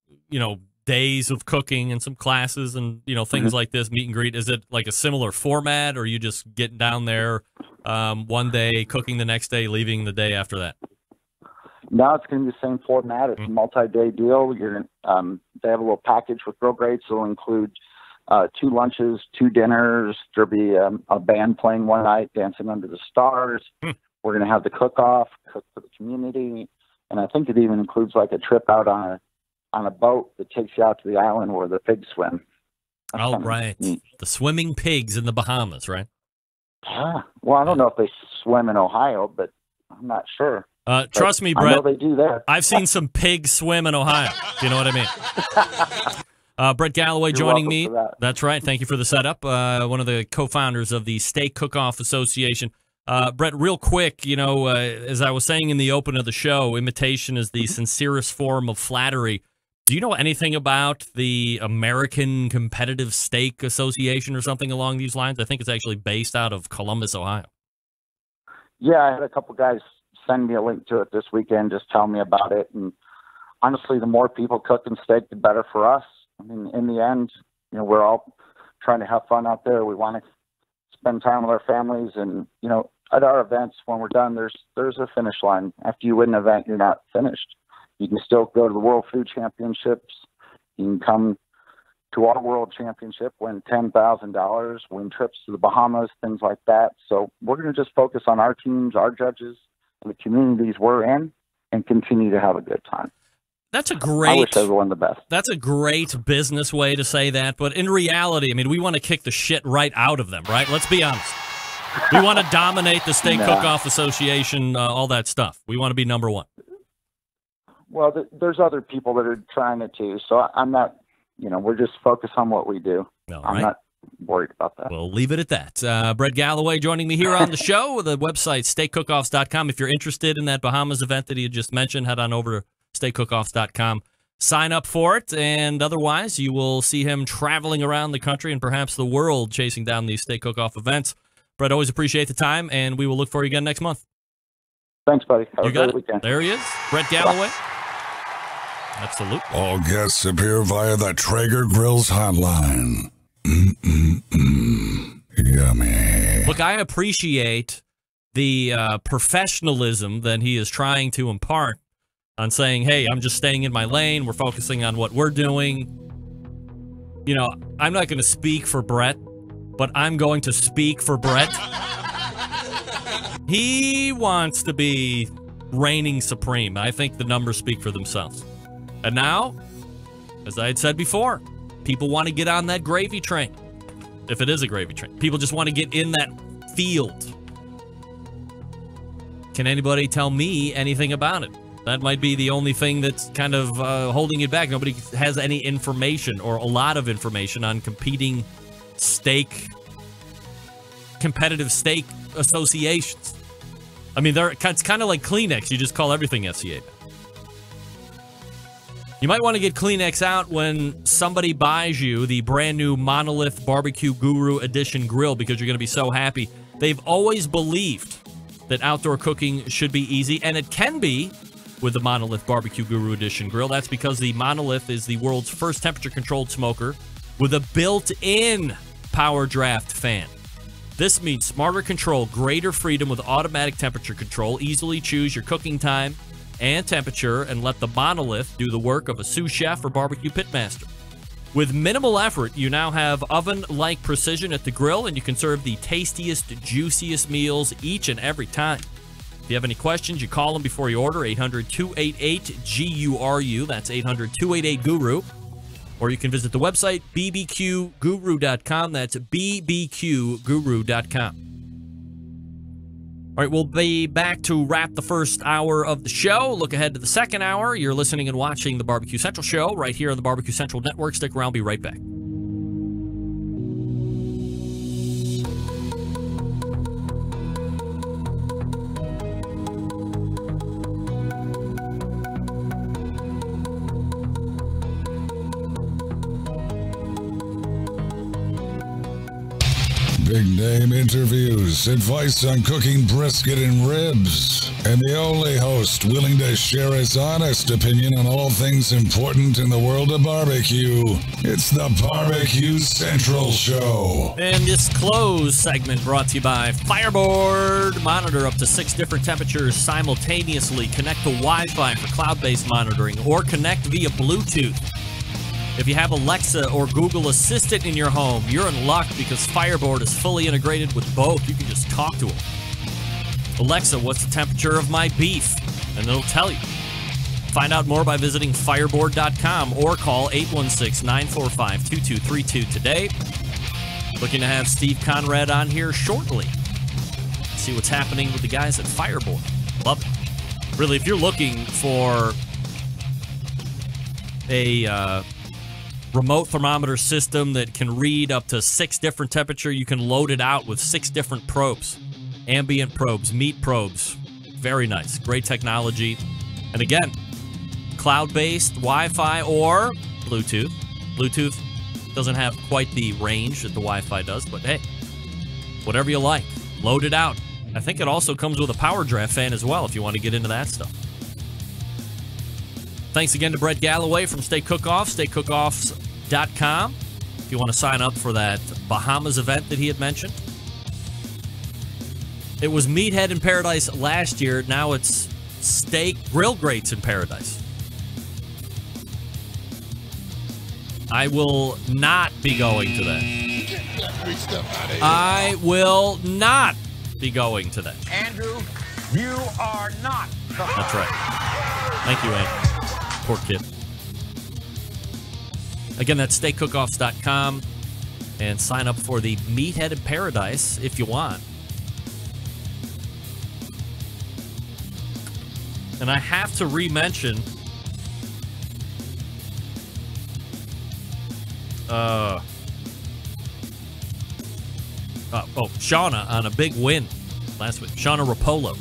days of cooking and some classes and, things like this, meet and greet. Is it like a similar format, or are you just getting down there one day, cooking the next day, leaving the day after that? No, it's going to be the same format. It's a multi-day deal. They have a little package with Grill Greats. It'll include 2 lunches, 2 dinners. There'll be a band playing one night, Dancing Under the Stars. We're going to have the cook-off, cook for the community. And I think it even includes like a trip out on a boat that takes you out to the island where the pigs swim. All right. The swimming pigs in the Bahamas, right? Yeah. Well, I don't know if they swim in Ohio, but I'm not sure. Trust me, Brett. I know they do there. I've seen some pigs swim in Ohio. Do you know what I mean? Brett Gallaway joining me. That's right. Thank you for the setup. One of the co-founders of the Steak Cook-Off Association. Brett, real quick, as I was saying in the open of the show, imitation is the sincerest form of flattery. Do you know anything about the American Competitive Steak Association or something along these lines? I think it's actually based out of Columbus, Ohio. Yeah, I had a couple guys send me a link to it this weekend, just tell me about it. And honestly, the more people cooking steak, the better for us. I mean, in the end, we're all trying to have fun out there. We want to spend time with our families, and at our events, when we're done, there's a finish line. After you win an event, you're not finished. You can still go to the World Food Championships. You can come to our World Championship, win $10,000, win trips to the Bahamas, things like that. So we're going to just focus on our teams, our judges, and the communities we're in, and continue to have a good time. I wish everyone the best. That's a great business way to say that, but in reality, I mean, we want to kick the shit right out of them, right? Let's be honest. We want to dominate the Steak Cook-Off Association, all that stuff. We want to be number one. Well, there's other people that are trying it too, so I'm not, we're just focused on what we do. I'm not worried about that. We'll leave it at that. Brett Gallaway joining me here on the show. The website, steakcookoffs.com. If you're interested in that Bahamas event that he had just mentioned, head on over to steakcookoffs.com. Sign up for it, and otherwise you will see him traveling around the country and perhaps the world chasing down these Steak Cook-Off events. Brett, always appreciate the time, and we will look for you again next month. Thanks, buddy. Have a great weekend. There he is, Brett Gallaway. Absolutely. All guests appear via the Traeger Grill's hotline. Yummy. Look, I appreciate the professionalism that he is trying to impart on saying, hey, I'm just staying in my lane. We're focusing on what we're doing. I'm not going to speak for Brett, but I'm going to speak for Brett. He wants to be reigning supreme. I think the numbers speak for themselves. And now, as I had said before, people want to get on that gravy train. if it is a gravy train. People just want to get in that field. Can anybody tell me anything about it? That might be the only thing that's kind of holding it back. Nobody has any information or a lot of information on competing competitive steak associations. I mean, it's kind of like Kleenex. You just call everything FCA. You might want to get Kleenex out when somebody buys you the brand new Monolith Barbecue Guru Edition grill, because you're going to be so happy. They've always believed that outdoor cooking should be easy, and it can be with the Monolith Barbecue Guru Edition grill. That's because the Monolith is the world's first temperature-controlled smoker with a built-in power draft fan. This means smarter control, greater freedom with automatic temperature control. Easily choose your cooking time and temperature and let the Monolith do the work of a sous chef or barbecue pitmaster. With minimal effort, you now have oven-like precision at the grill, and you can serve the tastiest, juiciest meals each and every time. If you have any questions, you call them before you order, 800-288-GURU. That's 800-288-GURU. Or you can visit the website, bbqguru.com. That's bbqguru.com. All right, we'll be back to wrap the first hour of the show. Look ahead to the second hour. You're listening and watching the Barbecue Central Show right here on the Barbecue Central Network. Stick around. I'll be right back. Big name interviews, advice on cooking brisket and ribs, and the only host willing to share his honest opinion on all things important in the world of barbecue. It's the Barbecue Central Show. And this closed segment brought to you by Fireboard. Monitor up to 6 different temperatures simultaneously. Connect to Wi-Fi for cloud-based monitoring, or connect via Bluetooth. If you have Alexa or Google Assistant in your home, you're in luck, because Fireboard is fully integrated with both. You can just talk to them. Alexa, what's the temperature of my beef? And it'll tell you. Find out more by visiting fireboard.com or call 816-945-2232 today. Looking to have Steve Conrad on here shortly. See what's happening with the guys at Fireboard. Love it. Really, if you're looking for a remote thermometer system that can read up to 6 different temperatures, you can load it out with 6 different probes. Ambient probes, meat probes. Very nice. Great technology. And again, cloud-based, Wi-Fi, or Bluetooth. Bluetooth doesn't have quite the range that the Wi-Fi does, but hey, whatever you like, load it out. I think it also comes with a power draft fan as well if you want to get into that stuff. Thanks again to Brett Gallaway from Steak Cook-Offs, steakcookoffs.com. If you want to sign up for that Bahamas event that he had mentioned. It was Meathead in Paradise last year. Now it's Steak Grill Grates in Paradise. I will not be going to that. I will not be going to that. Andrew, you are not. That's right. Thank you, Andrew. Poor kid. Again, that's steakcookoffs.com, and sign up for the Meathead in Paradise if you want. And I have to re-mention Shauna on a big win last week. Shauna Rapolo.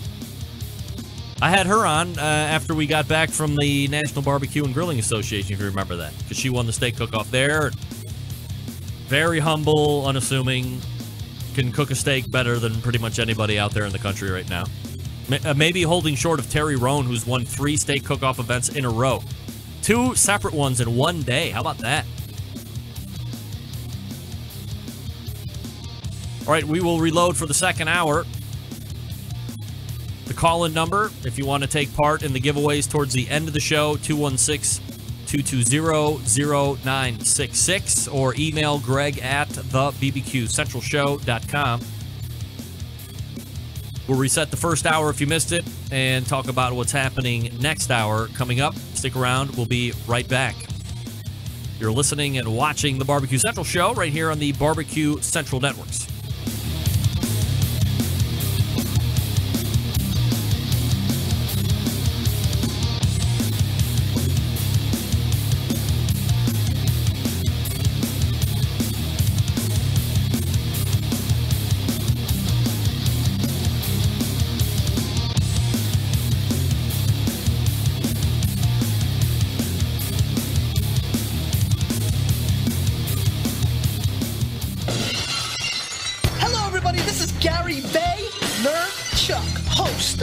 I had her on after we got back from the National Barbecue and Grilling Association, if you remember that, because she won the steak cook-off there. Very humble, unassuming, can cook a steak better than pretty much anybody out there in the country right now. Maybe holding short of Terry Rohn, who's won 3 steak cook-off events in a row. 2 separate ones in one day. How about that? All right, we will reload for the second hour. The call-in number, if you want to take part in the giveaways towards the end of the show, 216-220-0966, or email Greg at thebbqcentralshow.com. We'll reset the first hour if you missed it and talk about what's happening next hour coming up. Stick around. We'll be right back. You're listening and watching the Barbecue Central Show right here on the Barbecue Central Networks.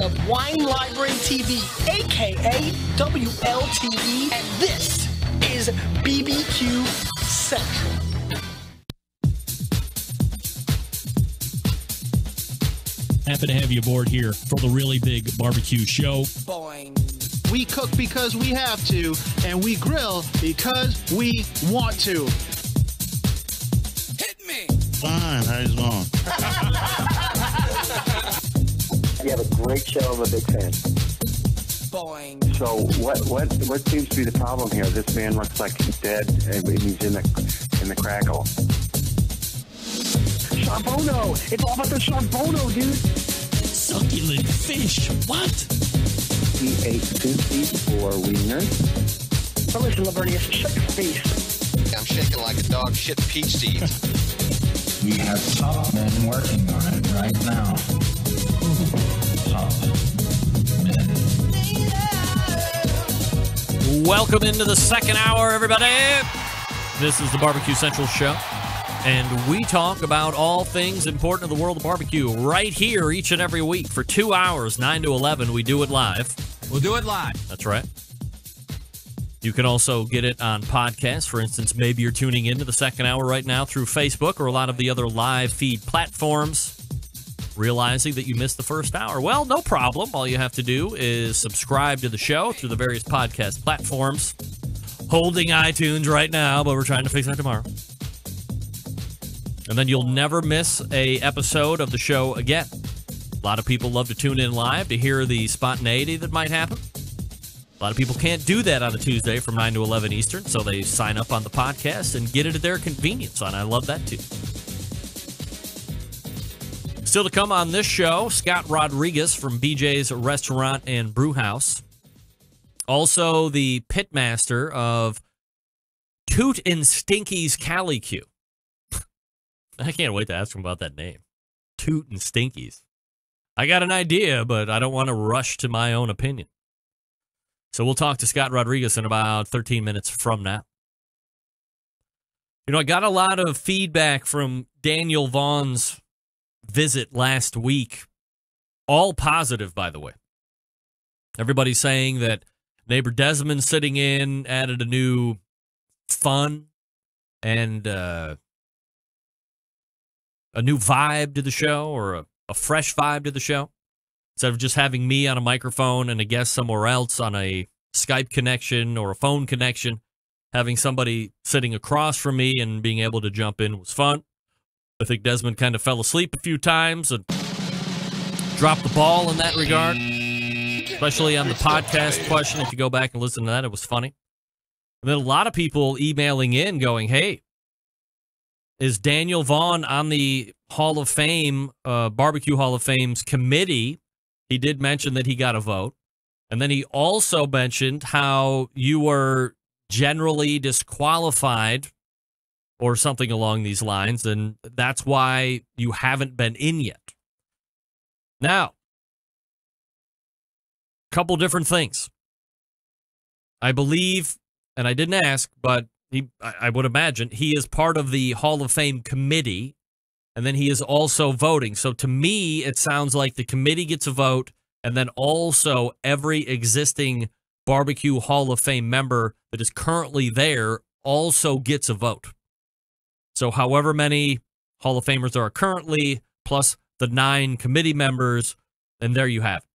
Of Wine Library TV, aka WLTV, and this is BBQ Central. Happy to have you aboard here for the really big barbecue show. Boing. We cook because we have to, and we grill because we want to. Hit me! Fine, how's it going? You have a great show. I'm a big fan. Boing. So what seems to be the problem here? This man looks like he's dead, and he's in the crackle. Charbono! It's all about the charbono, dude. Succulent fish. What? He ate 54 wieners. Now listen, Lavernius, shut your face. I'm shaking like a dog shit peach seed. We have top men working on it right now. Welcome into the second hour, everybody. This is the Barbecue Central Show, and we talk about all things important to the world of barbecue right here each and every week for 2 hours, 9 to 11. We do it live. We'll do it live. That's right. You can also get it on podcast. For instance, maybe you're tuning into the second hour right now through Facebook or a lot of the other live feed platforms, realizing that you missed the first hour. Well, no problem. All you have to do is subscribe to the show through the various podcast platforms. Holding iTunes right now, but we're trying to fix that tomorrow. And then you'll never miss a episode of the show again. A lot of people love to tune in live to hear the spontaneity that might happen. A lot of people can't do that on a Tuesday from 9 to 11 Eastern, so they sign up on the podcast and get it at their convenience, and I love that too. Still to come on this show, Scott Rodriguez from BJ'S Restaurant and Bewhouse. Also, the pitmaster of Toot and Stinky's Cali Q. I can't wait to ask him about that name. Toot and Stinky's. I got an idea, but I don't want to rush to my own opinion. So we'll talk to Scott Rodriguez in about 13 minutes from now. You know, I got a lot of feedback from Daniel Vaughn's visit last week. All positive, by the way. Everybody's saying that neighbor Desmond sitting in added a new fun and a new vibe to the show, or a fresh vibe to the show. Instead of just having me on a microphone and a guest somewhere else on a Skype connection or a phone connection, having somebody sitting across from me and being able to jump in was fun. I think Desmond kind of fell asleep a few times and dropped the ball in that regard, especially on the podcast question. If you go back and listen to that, it was funny. And then a lot of people emailing in going, hey, is Daniel Vaughn on the Hall of Fame, Barbecue Hall of Fame's committee? He did mention that he got a vote. And then he also mentioned how you were generally disqualified or something along these lines, and that's why you haven't been in yet. Now, a couple different things. I believe, and I didn't ask, but I would imagine he is part of the Hall of Fame committee, and then he is also voting. So to me, it sounds like the committee gets a vote, and then also every existing Barbecue Hall of Fame member that is currently there also gets a vote. So however many Hall of Famers there are currently, plus the 9 committee members, and there you have it.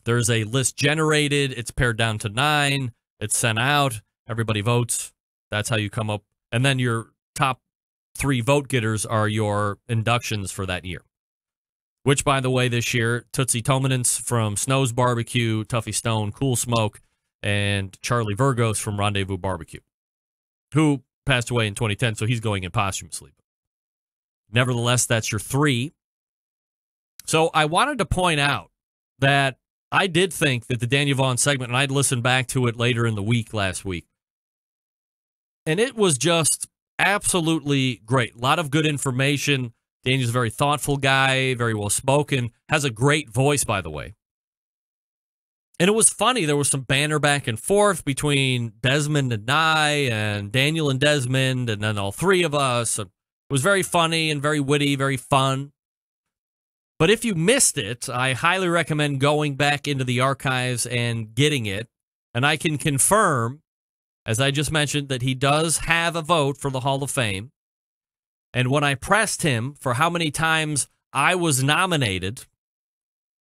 There's a list generated. It's pared down to 9. It's sent out. Everybody votes. That's how you come up. And then your top 3 vote getters are your inductions for that year. Which, by the way, this year, Tootsie Tominance from Snow's Barbecue, Tuffy Stone, Cool Smoke, and Charlie Virgos from Rendezvous Barbecue. who passed away in 2010, so he's going in posthumously. Nevertheless, that's your 3. So I wanted to point out that I did think that the Daniel Vaughn segment, and I'd listened back to it later in the week last week, and it was just absolutely great. A lot of good information. Daniel's a very thoughtful guy, very well-spoken, has a great voice, by the way. And it was funny. There was some banter back and forth between Desmond and I, and Daniel and Desmond, and then all 3 of us. It was very funny and very witty, very fun. But if you missed it, I highly recommend going back into the archives and getting it. And I can confirm, as I just mentioned, that he does have a vote for the Hall of Fame. And when I pressed him for how many times I was nominated,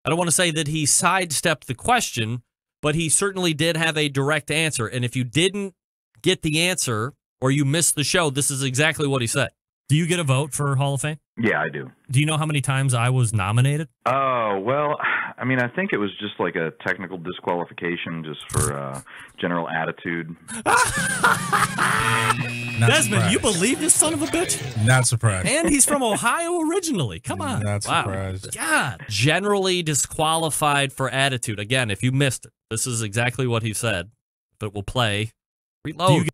I don't want to say that he sidestepped the question, but he certainly did have a direct answer. And if you didn't get the answer or you missed the show, this is exactly what he said. Do you get a vote for Hall of Fame? Yeah, I do. Do you know how many times I was nominated? Oh, well, I mean, I think it was just like a technical disqualification just for general attitude. Desmond, you believe this son of a bitch? Not surprised. And he's from Ohio originally. Come on. Not surprised. God. Generally disqualified for attitude. Again, if you missed it, this is exactly what he said. If it will play, reload.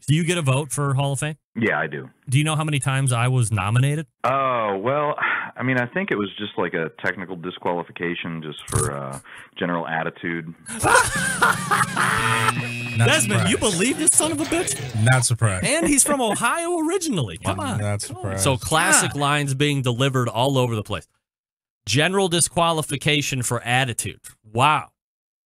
Do you get a vote for Hall of Fame? Yeah, I do. Do you know how many times I was nominated? Oh, well, I mean, I think it was just like a technical disqualification just for general attitude. Desmond, you believe this son of a bitch? Not surprised. And he's from Ohio originally. Come on. Not surprised. So classic lines being delivered all over the place. General disqualification for attitude. Wow.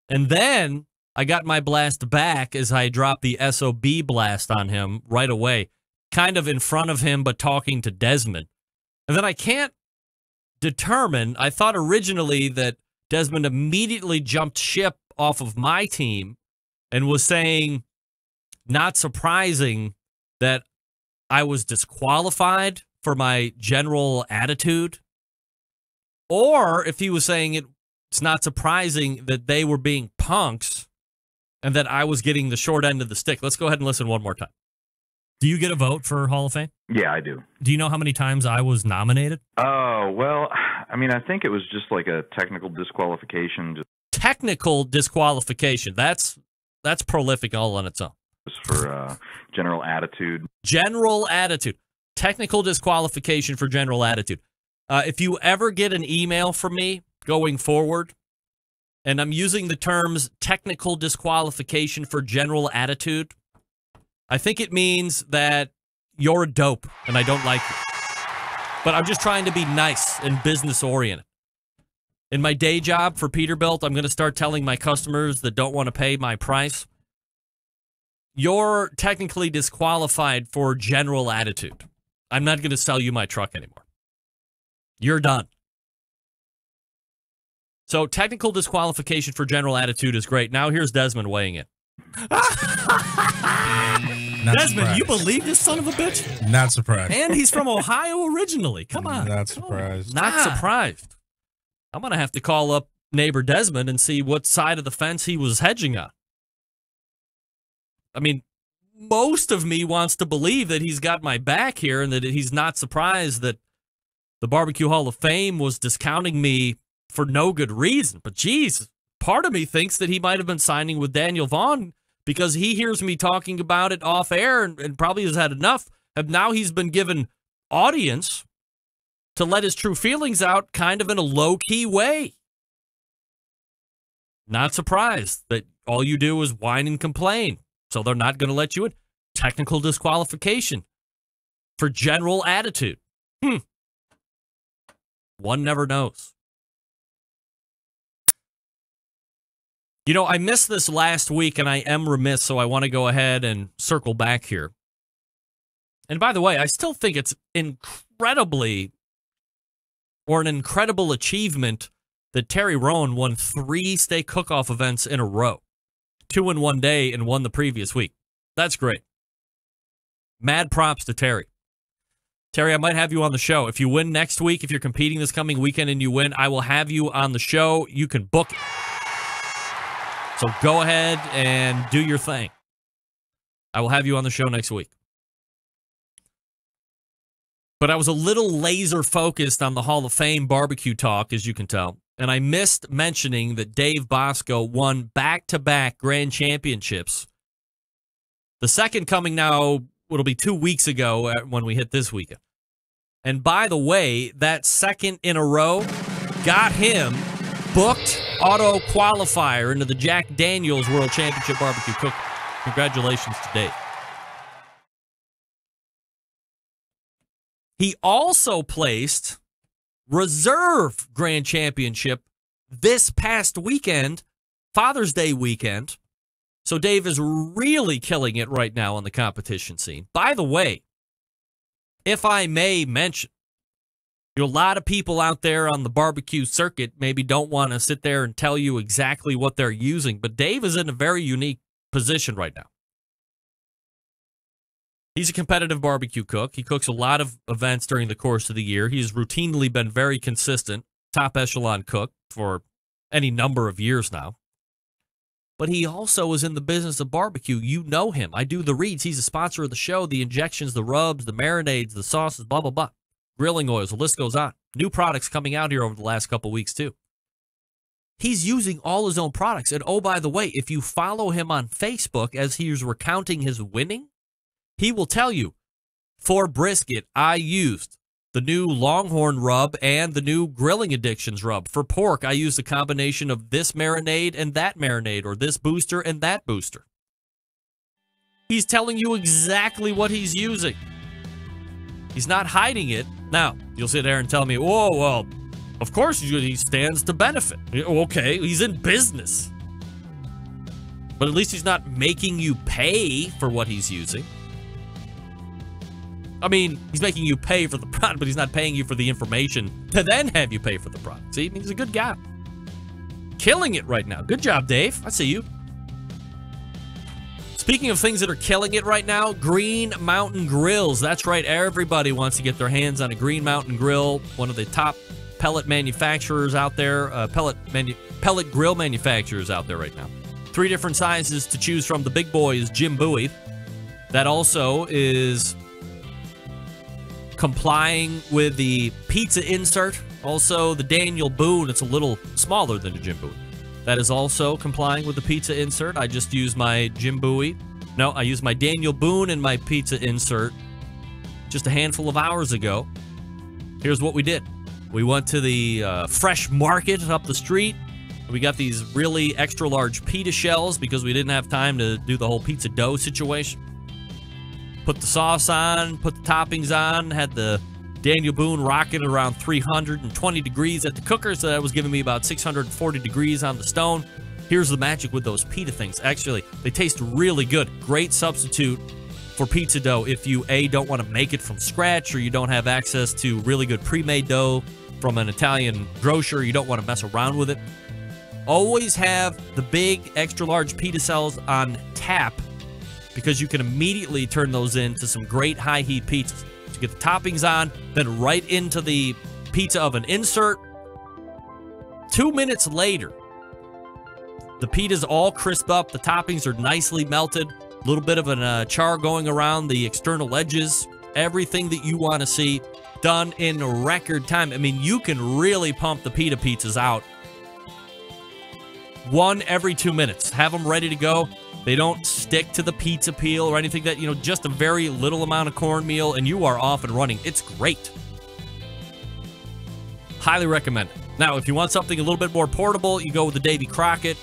And then I got my blast back as I dropped the SOB blast on him right away, kind of in front of him, but talking to Desmond. And then I can't determine, I thought originally that Desmond immediately jumped ship off of my team and was saying, not surprising that I was disqualified for my general attitude. Or if he was saying it's not surprising that they were being punks and that I was getting the short end of the stick. Let's go ahead and listen one more time. Do you get a vote for Hall of Fame? Yeah, I do. Do you know how many times I was nominated? Oh, well, I mean, I think it was just like a technical disqualification. Technical disqualification. That's prolific all on its own. Just for general attitude. General attitude. Technical disqualification for general attitude. If you ever get an email from me going forward, and I'm using the terms technical disqualification for general attitude, I think it means that you're a dope and I don't like you. But I'm just trying to be nice and business-oriented. In my day job for Peterbilt, I'm going to start telling my customers that don't want to pay my price, you're technically disqualified for general attitude. I'm not going to sell you my truck anymore. You're done. So technical disqualification for general attitude is great. Now here's Desmond weighing in. Desmond, you believe this son of a bitch? Not surprised. And he's from Ohio originally. Come on. Not surprised. Not surprised. I'm going to have to call up neighbor Desmond and see what side of the fence he was hedging on. I mean, most of me wants to believe that he's got my back here and that he's not surprised that the BBQ Hall of Fame was discounting me for no good reason. But geez, part of me thinks that he might have been signing with Daniel Vaughn because he hears me talking about it off air and probably has had enough. And now he's been given audience to let his true feelings out kind of in a low-key way. Not surprised that all you do is whine and complain. So they're not going to let you in. Technical disqualification for general attitude. One never knows. You know, I missed this last week, and I am remiss, so I want to go ahead and circle back here. And by the way, I still think it's an incredible achievement that Terry Rowan won 3 steak cook-off events in a row. 2 in one day and 1 the previous week. That's great. Mad props to Terry. Terry, I might have you on the show. If you win next week, if you're competing this coming weekend and you win, I will have you on the show. You can book it. So go ahead and do your thing. I will have you on the show next week. But I was a little laser focused on the Hall of Fame barbecue talk, as you can tell. And I missed mentioning that Dave Bussow won back-to-back grand championships. The second coming now, it'll be 2 weeks ago when we hit this weekend. And by the way, that second in a row got him booked auto qualifier into the Jack Daniels World Championship Barbecue Cook. Congratulations to Dave. He also placed reserve grand championship this past weekend, Father's Day weekend. So Dave is really killing it right now on the competition scene. By the way, if I may mention, a lot of people out there on the barbecue circuit maybe don't want to sit there and tell you exactly what they're using, but Dave is in a very unique position right now. He's a competitive barbecue cook. He cooks a lot of events during the course of the year. He's routinely been very consistent, top echelon cook for any number of years now. But he also is in the business of barbecue. You know him. I do the reads. He's a sponsor of the show, the injections, the rubs, the marinades, the sauces, blah, blah, blah. Grilling oils, the list goes on. New products coming out here over the last couple weeks, too. He's using all his own products. And oh, by the way, if you follow him on Facebook as he's recounting his winning, he will tell you, for brisket, I used the new Longhorn rub and the new Grilling Addictions rub. For pork, I used a combination of this marinade and that marinade, or this booster and that booster. He's telling you exactly what he's using. He's not hiding it. Now, you'll sit there and tell me, oh, well, of course he stands to benefit. Okay, he's in business. But at least he's not making you pay for what he's using. I mean, he's making you pay for the product, but he's not paying you for the information to then have you pay for the product. See, he's a good guy. Killing it right now. Good job, Dave. I see you. Speaking of things that are killing it right now, Green Mountain Grills. That's right, everybody wants to get their hands on a Green Mountain Grill, one of the top pellet manufacturers out there, pellet grill manufacturers out there right now. 3 different sizes to choose from. The big boy is Jim Bowie. That also is complying with the pizza insert. Also, the Daniel Boone, it's a little smaller than the Jim Bowie. That is also complying with the pizza insert. I just used my Jim Bowie. No, I used my Daniel Boone and my pizza insert just a handful of hours ago. Here's what we did. We went to the fresh market up the street. We got these really extra large pita shells because we didn't have time to do the whole pizza dough situation. Put the sauce on, put the toppings on, had the Daniel Boone rocking around 320 degrees at the cooker, so that was giving me about 640 degrees on the stone. Here's the magic with those pita things. Actually, they taste really good. Great substitute for pizza dough if you, A, don't want to make it from scratch, or you don't have access to really good pre-made dough from an Italian grocer. You don't want to mess around with it. Always have the big extra large pita cells on tap, because you can immediately turn those into some great high heat pizzas. So get the toppings on, then right into the pizza oven insert. 2 minutes later, the pita's all crisp up. The toppings are nicely melted. A little bit of a char going around the external edges. Everything that you want to see done in record time. I mean, you can really pump the pita pizzas out. 1 every 2 minutes. Have them ready to go. They don't stick to the pizza peel or anything that, just a very little amount of cornmeal and you are off and running. It's great. Highly recommend it. Now, if you want something a little bit more portable, you go with the Davy Crockett.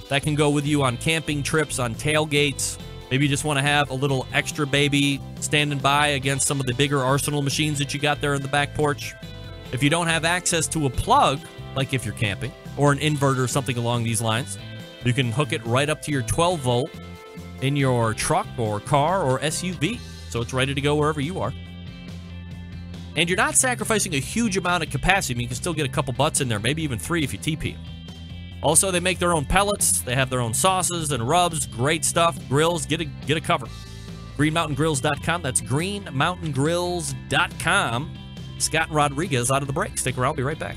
That can go with you on camping trips, on tailgates. Maybe you just want to have a little extra baby standing by against some of the bigger arsenal machines that you got there in the back porch. If you don't have access to a plug, like if you're camping, or an inverter or something along these lines, you can hook it right up to your 12-volt in your truck or car or SUV. So it's ready to go wherever you are. And you're not sacrificing a huge amount of capacity. I mean, you can still get a couple butts in there, maybe even 3 if you TP them. Also, they make their own pellets. They have their own sauces and rubs. Great stuff. Grills, get a cover. GreenMountainGrills.com. That's GreenMountainGrills.com. Scott and Rodriguez out of the break. Stick around. I'll be right back.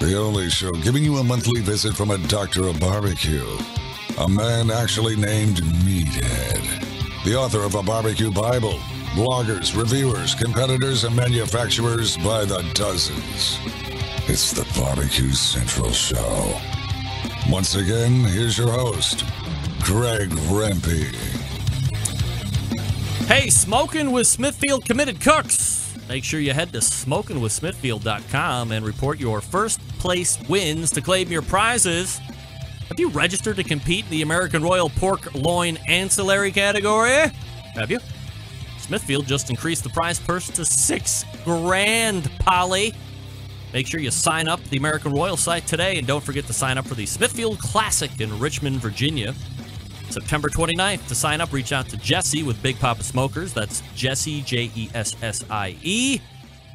The only show giving you a monthly visit from a doctor of barbecue. A man actually named Meathead. The author of a barbecue Bible. Bloggers, reviewers, competitors, and manufacturers by the dozens. It's the Barbecue Central Show. Once again, here's your host, Greg Rempe. Hey, Smoking with Smithfield committed cooks. Make sure you head to smokingwithsmithfield.com and report your first place wins to claim your prizes. Have you registered to compete in the American Royal Pork Loin Ancillary category? Have you? Smithfield just increased the prize purse to $6,000, Polly. Make sure you sign up at the American Royal site today, and don't forget to sign up for the Smithfield Classic in Richmond, Virginia. September 29th. To sign up, reach out to Jesse with Big Papa Smokers. That's Jesse, Jessie,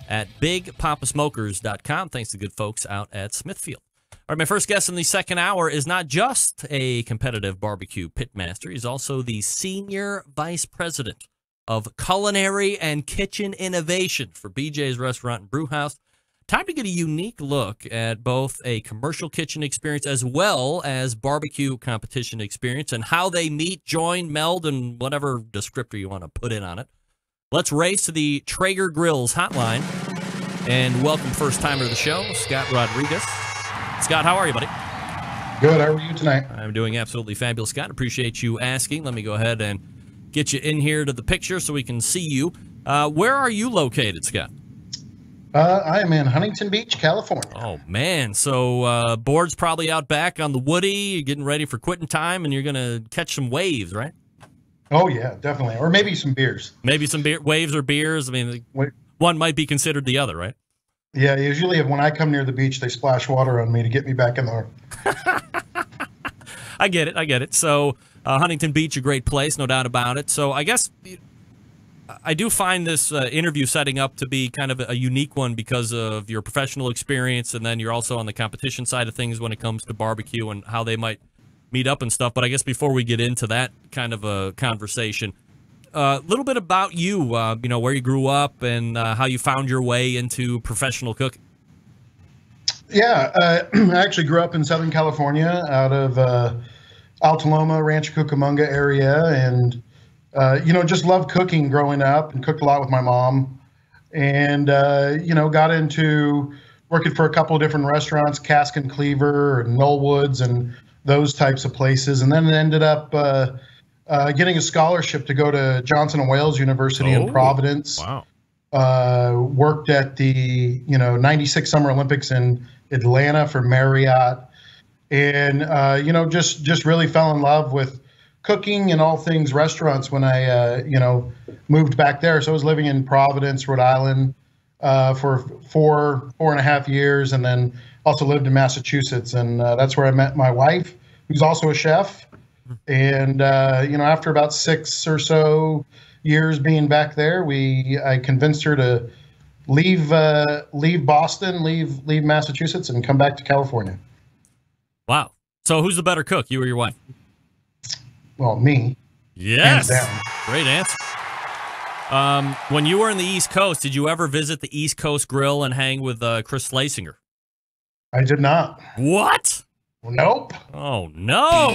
at bigpapasmokers.com. Thanks to good folks out at Smithfield. All right, my first guest in the second hour is not just a competitive barbecue pitmaster. He's also the Senior Vice President of Culinary and Kitchen Innovation for BJ'S Restaurant and Bewhouse. Time to get a unique look at both a commercial kitchen experience as well as barbecue competition experience and how they meet, join, meld, and whatever descriptor you want to put in on it. Let's race to the Traeger Grill's hotline and welcome first-timer to the show, Scott Rodriguez. Scott, how are you, buddy? Good. How are you tonight? I'm doing absolutely fabulous, Scott. Appreciate you asking. Let me go ahead and get you in here to the picture so we can see you. Where are you located, Scott? I am in Huntington Beach, California. Oh, man. So board's probably out back on the Woody. You're getting ready for quitting time, and you're going to catch some waves, right? Oh, yeah, definitely. Or maybe some beers. Maybe some waves or beers. I mean, one might be considered the other, right? Yeah, usually when I come near the beach, they splash water on me to get me back in there. I get it. So Huntington Beach, a great place, no doubt about it. So I guess I do find this interview setting up to be kind of a unique one because of your professional experience, and then you're also on the competition side of things when it comes to barbecue and how they might meet up and stuff. But I guess before we get into that kind of a conversation, a little bit about you, where you grew up and how you found your way into professional cooking. Yeah, I actually grew up in Southern California out of Alta Loma, Rancho Cucamonga area, and just loved cooking growing up and cooked a lot with my mom. And, got into working for a couple of different restaurants, Cask and Cleaver and Knollwoods and those types of places. And then ended up getting a scholarship to go to Johnson & Wales University in Providence. Wow. Worked at the, 96 Summer Olympics in Atlanta for Marriott. And, just really fell in love with cooking and all things restaurants when I, moved back there. So I was living in Providence, Rhode Island, for four and a half years, and then also lived in Massachusetts. And that's where I met my wife, who's also a chef. And, after about 6 or so years being back there, I convinced her to leave Boston, leave Massachusetts, and come back to California. Wow. So who's the better cook, you or your wife? Well, me. Yes. Hands down. Great answer. When you were in the East Coast, did you ever visit the East Coast Grill and hang with Chris Flasinger? I did not. What? Nope. Oh, no.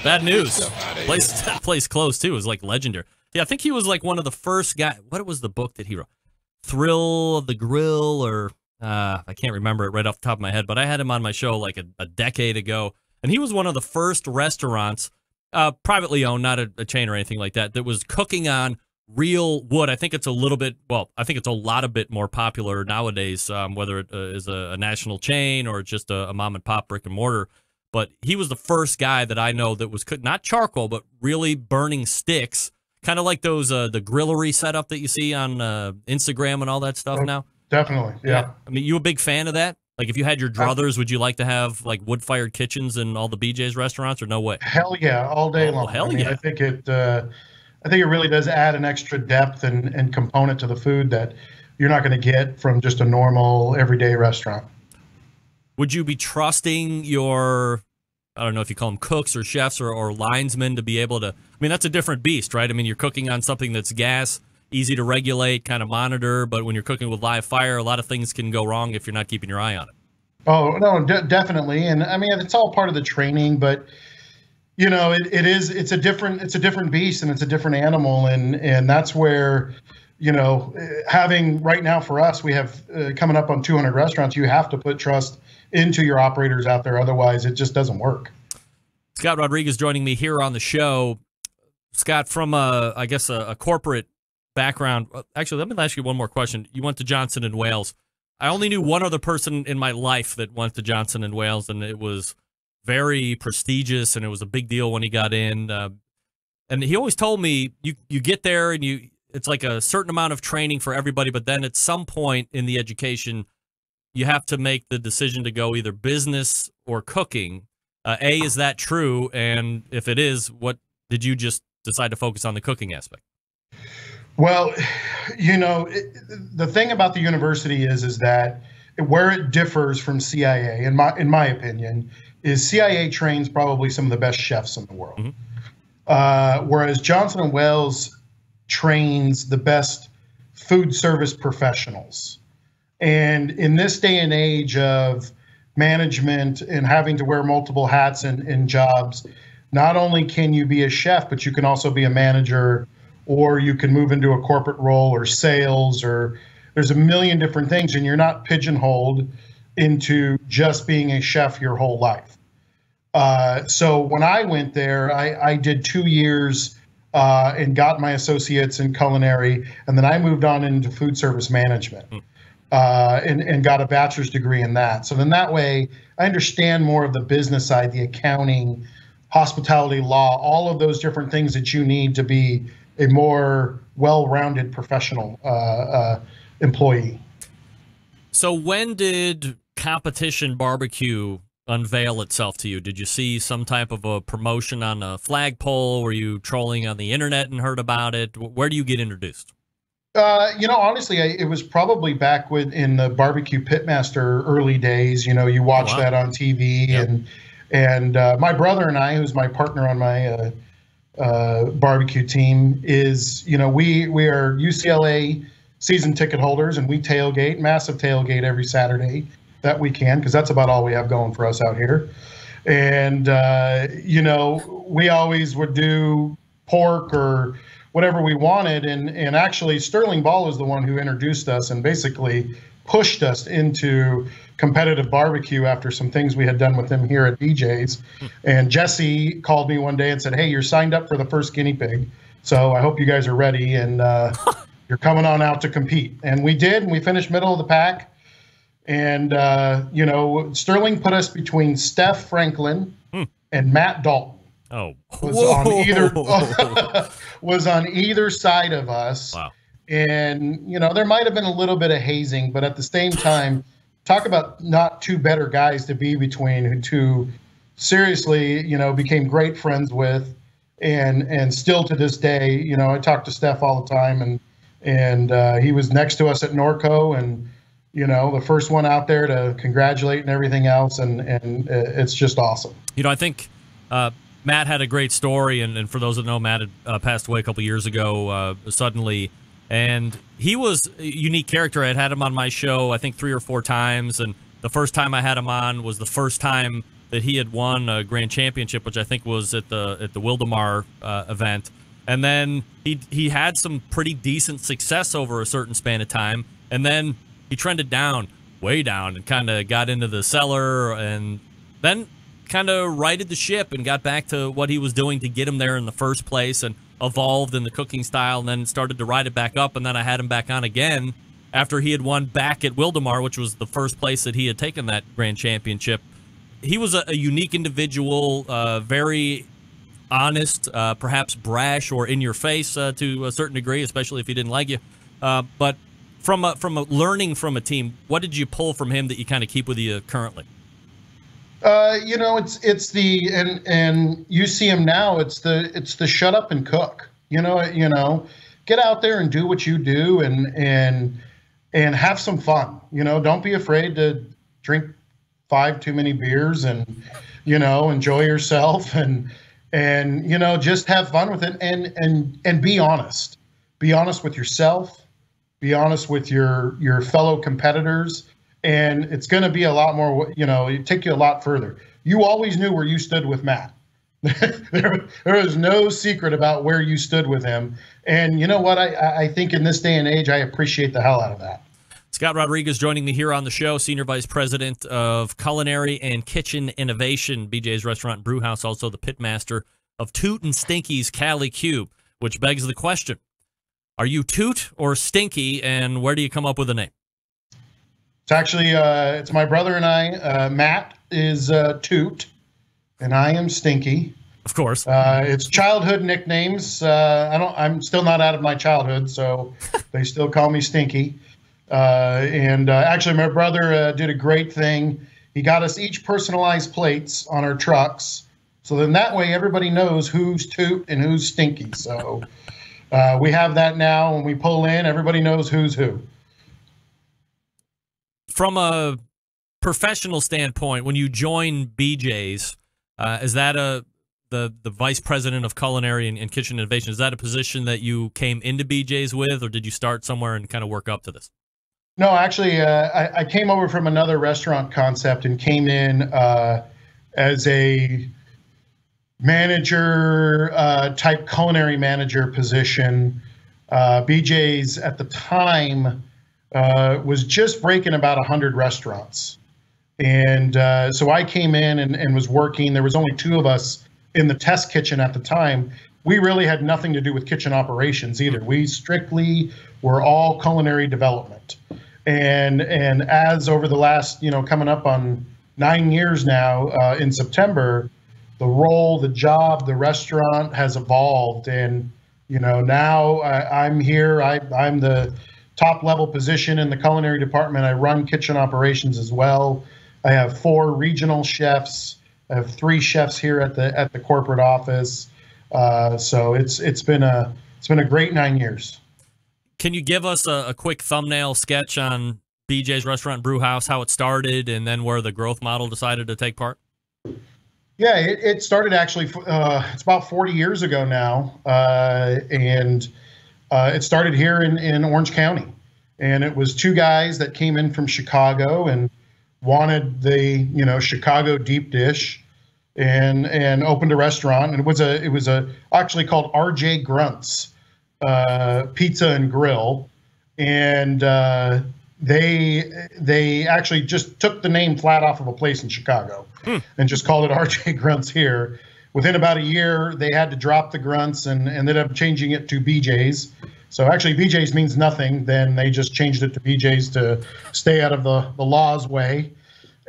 Bad news. That place closed, too. It was like legendary. Yeah, I think he was like one of the first guys. What was the book that he wrote? Thrill of the Grill, or I can't remember it right off the top of my head, but I had him on my show like a decade ago. And he was one of the first restaurants, privately owned, not a chain or anything like that was cooking on real wood. I think it's a lot bit more popular nowadays, whether it is a national chain or just a mom and pop brick and mortar. But he was the first guy that I know that was not charcoal, but really burning sticks, kind of like those the grillery setup that you see on Instagram and all that stuff now. Definitely, yeah. I mean, you a big fan of that? Like, if you had your druthers, would you like to have like wood-fired kitchens in all the BJ's restaurants, or no way? Hell yeah, all day long. Hell yeah. I think it really does add an extra depth and component to the food that you're not going to get from just a normal everyday restaurant. Would you be trusting your, I don't know if you call them cooks or chefs or linesmen, to be able to, I mean, that's a different beast, right? I mean, you're cooking on something that's gas, easy to regulate, kind of monitor, but when you're cooking with live fire, a lot of things can go wrong if you're not keeping your eye on it. Oh no, definitely, and I mean it's all part of the training, but you know it's a different beast and it's a different animal, and that's where you know having right now for us we have coming up on 200 restaurants. You have to put trust into your operators out there, otherwise it just doesn't work. Scott Rodriguez joining me here on the show. Scott, from I guess a corporate background. Actually, let me ask you one more question. You went to Johnson & Wales. I only knew one other person in my life that went to Johnson & Wales, and it was very prestigious, and it was a big deal when he got in. And he always told me, you get there, and it's like a certain amount of training for everybody, but then at some point in the education, you have to make the decision to go either business or cooking. Is that true? And if it is, what did you just decide to focus on the cooking aspect? Well, you know, the thing about the university is that where it differs from CIA, in my opinion, is CIA trains probably some of the best chefs in the world, whereas Johnson & Wales trains the best food service professionals. And in this day and age of management and having to wear multiple hats in jobs, not only can you be a chef, but you can also be a manager, or you can move into a corporate role or sales, or there's a million different things, and you're not pigeonholed into just being a chef your whole life. So when I went there, I did 2 years and got my associates in culinary, and then I moved on into food service management and got a bachelor's degree in that. So then that way I understand more of the business side, the accounting, hospitality law, all of those different things that you need to be a more well-rounded professional employee. So when did Competition Barbecue unveil itself to you? Did you see some type of a promotion on a flagpole? Were you trolling on the internet and heard about it? Where do you get introduced? You know, honestly, it was probably back in the Barbecue Pitmaster early days. You know, you watch that on TV, and my brother and I, who's my partner on my barbecue team, is, you know, we are UCLA season ticket holders, and we tailgate, massive tailgate every Saturday that we can, because that's about all we have going for us out here. And you know, we always would do pork or whatever we wanted, and actually Sterling Ball is the one who introduced us and basically pushed us into competitive barbecue after some things we had done with him here at BJ's. And Jesse called me one day and said, "Hey, you're signed up for the first guinea pig, so I hope you guys are ready, and you're coming on out to compete." And we did, and we finished middle of the pack. And you know, Sterling put us between Steph Franklin and Matt Dalton. Was on either side of us. Wow. And you know, there might have been a little bit of hazing, but at the same time, talk about not two better guys to be between, who two seriously, you know, became great friends with, and still to this day, you know, I talk to Steph all the time, and he was next to us at Norco, and you know, the first one out there to congratulate and everything else, and it's just awesome. You know, I think Matt had a great story, and for those that know, Matt had passed away a couple years ago suddenly, and he was a unique character. I had him on my show, I think 3 or 4 times, and the first time I had him on was the first time that he had won a grand championship, which I think was at the Wildemar event. And then he had some pretty decent success over a certain span of time, and then he trended down, way down, and kind of got into the cellar, and then kind of righted the ship and got back to what he was doing to get him there in the first place, and evolved in the cooking style, and then started to ride it back up. And then I had him back on again after he had won back at Wildemar, which was the first place that he had taken that grand championship. He was a unique individual, very honest, perhaps brash or in your face to a certain degree, especially if he didn't like you. But from a learning from a team, what did you pull from him that you kind of keep with you currently? You know, it's the, and you see him now, it's the shut up and cook. You know, get out there and do what you do, and have some fun. You know, don't be afraid to drink 5 too many beers, and you know, enjoy yourself, and you know, just have fun with it, and be honest. Be honest with yourself. Be honest with your fellow competitors, and it's going to be a lot more, take you a lot further. You always knew where you stood with Matt. there was no secret about where you stood with him. And you know what? I think in this day and age, I appreciate the hell out of that. Scott Rodriguez joining me here on the show, Senior Vice President of Culinary and Kitchen Innovation, BJ's Restaurant and Brewhouse, also the pitmaster of Toot and Stinky's Cali Cube, which begs the question, are you Toot or Stinky, and where do you come up with a name? It's actually, it's my brother and I. Matt is Toot, and I am Stinky. Of course. It's childhood nicknames. I'm still not out of my childhood, so they still call me Stinky. Actually, my brother did a great thing. He got us each personalized plates on our trucks. So then that way everybody knows who's Toot and who's Stinky. So we have that now. When we pull in, everybody knows who's who. From a professional standpoint, when you join BJ's, is that the Vice President of Culinary and Kitchen Innovation, is that a position that you came into BJ's with, or did you start somewhere and kind of work up to this? No, actually, I came over from another restaurant concept and came in as a manager type culinary manager position. BJ's at the time was just breaking about 100 restaurants. And so I came in and was working. There was only 2 of us in the test kitchen at the time. We really had nothing to do with kitchen operations either. We strictly were all culinary development. And as over the last, coming up on 9 years now, in September, the role, the job, the restaurant has evolved. And, now I'm here. I'm the top level position in the culinary department. I run kitchen operations as well. I have 4 regional chefs. I have 3 chefs here at the corporate office. So it's been a great 9 years. Can you give us a quick thumbnail sketch on BJ's Restaurant and Brewhouse, how it started, and then where the growth model decided to take part? Yeah, it started actually, it's about 40 years ago now, and it started here in Orange County. And it was 2 guys that came in from Chicago and wanted the, Chicago deep dish and opened a restaurant. And it was actually called RJ Grunt's Pizza and Grill. And they actually just took the name flat off of a place in Chicago and just called it RJ Grunt's here. Within about a year, they had to drop the Grunts and ended up changing it to BJ's. So actually, BJ's means nothing. Then they just changed it to BJ's to stay out of the law's way.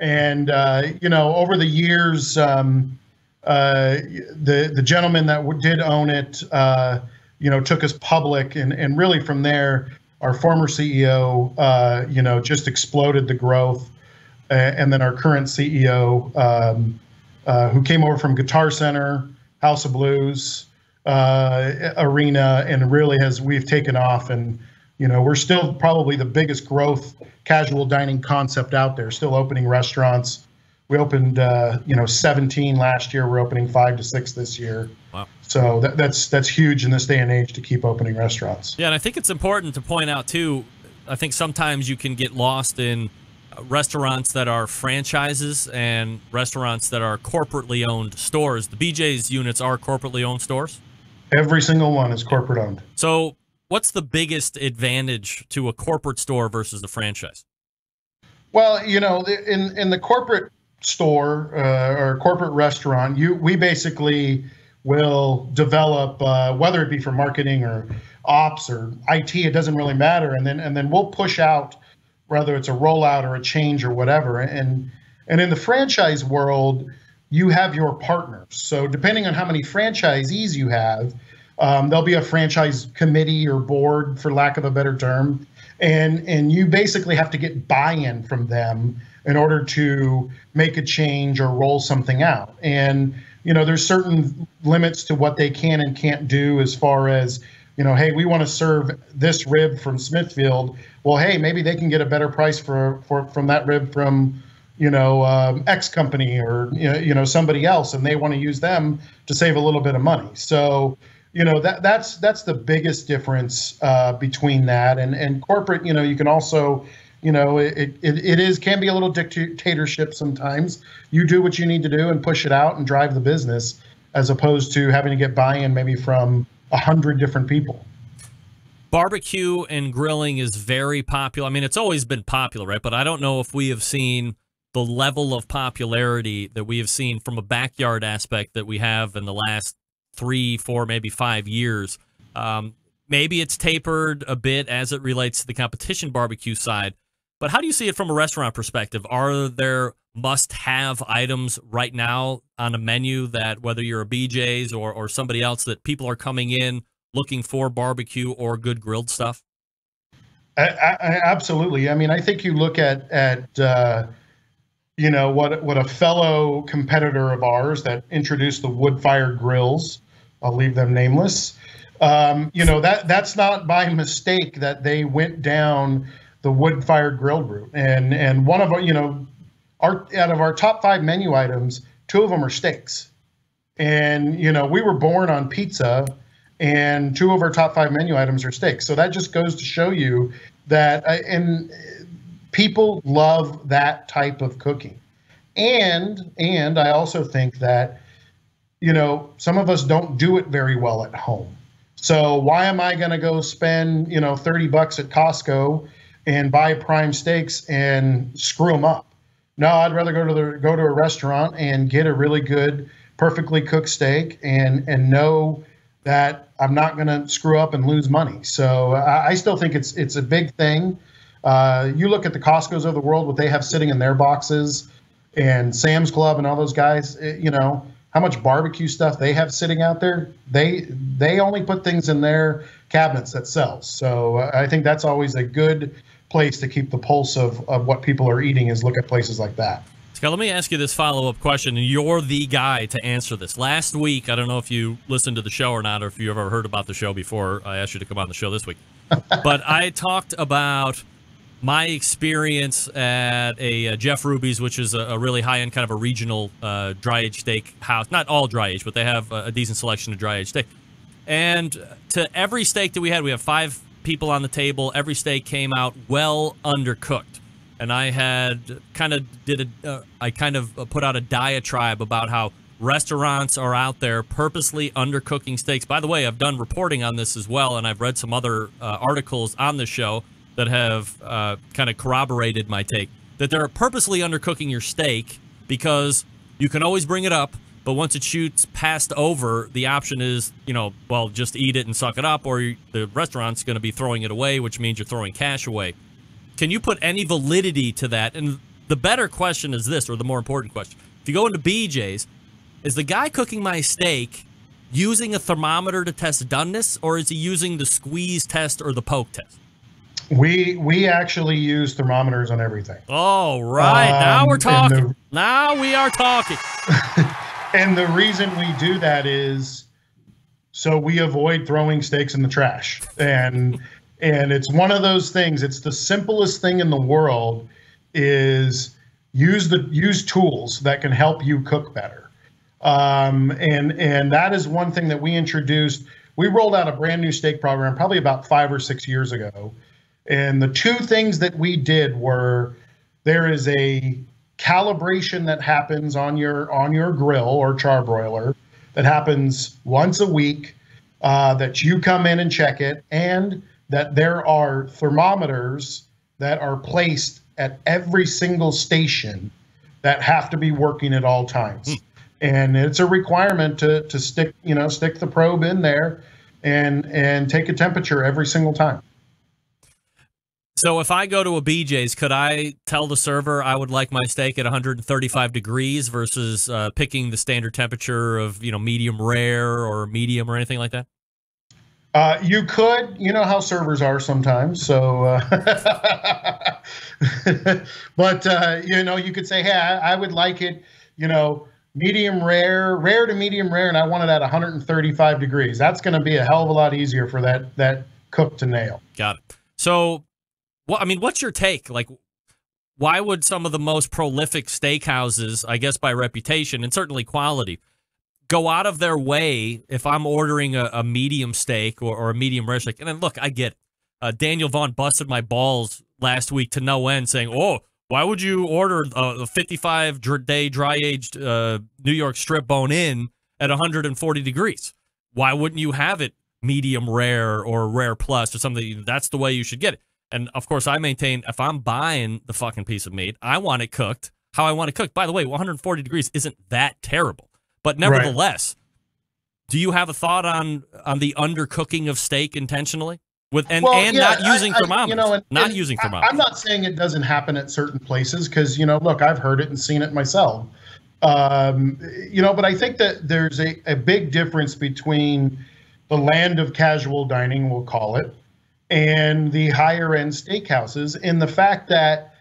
And over the years, the gentleman that did own it, took us public, and really from there, our former CEO, just exploded the growth, and then our current CEO, who came over from Guitar Center, House of Blues, Arena, and really we've taken off, and we're still probably the biggest growth casual dining concept out there. Still opening restaurants. We opened 17 last year. We're opening 5 to 6 this year. Wow. So that's huge in this day and age to keep opening restaurants. Yeah, and I think it's important to point out too, I think sometimes you can get lost in restaurants that are franchises and restaurants that are corporately owned stores. The BJ's units are corporately owned stores? Every single one is corporate owned. So what's the biggest advantage to a corporate store versus a franchise? Well, in the corporate store or corporate restaurant, we basically will develop, whether it be for marketing or ops or IT, it doesn't really matter. And then we'll push out, whether it's a rollout or a change or whatever. And in the franchise world, you have your partners. So depending on how many franchisees you have, there'll be a franchise committee or board, for lack of a better term. And you basically have to get buy-in from them in order to make a change or roll something out. And, there's certain limits to what they can and can't do as far as, hey, we want to serve this rib from Smithfield. Well, hey, maybe they can get a better price from that rib from, X company or, somebody else, and they want to use them to save a little bit of money. So, that's the biggest difference between that and corporate. You can also You know, it can be a little dictatorship sometimes. You do what you need to do and push it out and drive the business, as opposed to having to get buy-in maybe from 100 different people. Barbecue and grilling is very popular. I mean, it's always been popular, right? But I don't know if we have seen the level of popularity that we have seen from a backyard aspect that we have in the last 3, 4, maybe 5 years. Maybe it's tapered a bit as it relates to the competition barbecue side. But how do you see it from a restaurant perspective? Are there must-have items right now on a menu that, whether you're a BJ's or somebody else, that people are coming in looking for barbecue or good grilled stuff? Absolutely. I mean, I think you look at you know, what a fellow competitor of ours that introduced the wood-fired grills, I'll leave them nameless. You know, that's not by mistake that they went down the wood-fired grill route. And one of our, you know, out of our top 5 menu items, 2 of them are steaks. And, you know, we were born on pizza, and 2 of our top 5 menu items are steaks. So that just goes to show you that, and people love that type of cooking. And I also think that, you know, some of us don't do it very well at home. So why am I going to go spend, you know, $30 at Costco and buy prime steaks and screw them up? No, I'd rather go to a restaurant and get a really good, perfectly cooked steak and know that I'm not going to screw up and lose money. So I still think it's a big thing. You look at the Costco's of the world, what they have sitting in their boxes, and Sam's Club and all those guys, you know, how much barbecue stuff they have sitting out there. They only put things in their cabinets that sells. So I think that's always a good place to keep the pulse of what people are eating, is look at places like that. Scott, let me ask you this follow-up question, and you're the guy to answer this. Last week, I don't know if you listened to the show or not, or if you ever heard about the show before I asked you to come on the show this week. But I talked about my experience at a Jeff Ruby's, which is a really high-end kind of a regional dry-aged steak house. Not all dry-aged, but they have a decent selection of dry-aged steak. And to every steak that we had, we have 5 people on the table. Every steak came out well undercooked. And I had kind of put out a diatribe about how restaurants are out there purposely undercooking steaks. By the way, I've done reporting on this as well, and I've read some other articles on the show that have kind of corroborated my take, that they're purposely undercooking your steak because you can always bring it up, but once it shoots past over, the option is, you know, well, just eat it and suck it up, or the restaurant's going to be throwing it away, which means you're throwing cash away. Can you put any validity to that? And the better question is this, or the more important question. If you go into BJ's, is the guy cooking my steak using a thermometer to test doneness, or is he using the squeeze test or the poke test? We actually use thermometers on everything. Oh, right. Now we're talking. Now we are talking. And the reason we do that is so we avoid throwing steaks in the trash. And it's one of those things. It's the simplest thing in the world, is use tools that can help you cook better. And that is one thing that we introduced. We rolled out a brand new steak program probably about 5 or 6 years ago. And the 2 things that we did were, there is a calibration that happens on your grill or charbroiler that happens once a week, that you come in and check it, and that there are thermometers that are placed at every single station that have to be working at all times. And it's a requirement to stick the probe in there and take a temperature every single time. So if I go to a BJ's, could I tell the server I would like my steak at 135 degrees versus picking the standard temperature of, you know, medium rare or medium or anything like that? You could, you know how servers are sometimes. So, but you know, you could say, hey, I would like it, you know, medium rare to medium rare, and I want it at 135 degrees. That's going to be a hell of a lot easier for that cook to nail. Got it. So, I mean, what's your take? Like, why would some of the most prolific steakhouses, I guess by reputation and certainly quality, go out of their way if I'm ordering a medium steak or a medium rare steak? And then, look, I get it. Daniel Vaughn busted my balls last week to no end, saying, "Oh, why would you order a 55-day dry-aged New York strip bone in at 140 degrees? Why wouldn't you have it medium rare or rare plus or something? That's the way you should get it." And, of course, I maintain if I'm buying the fucking piece of meat, I want it cooked how I want it cooked. By the way, 140 degrees isn't that terrible. But nevertheless, do you have a thought on the undercooking of steak intentionally? Not using thermometers. Using thermometers. I'm not saying it doesn't happen at certain places because, look, I've heard it and seen it myself. But I think that there's a big difference between the land of casual dining, we'll call it, and the higher end steakhouses in the fact that,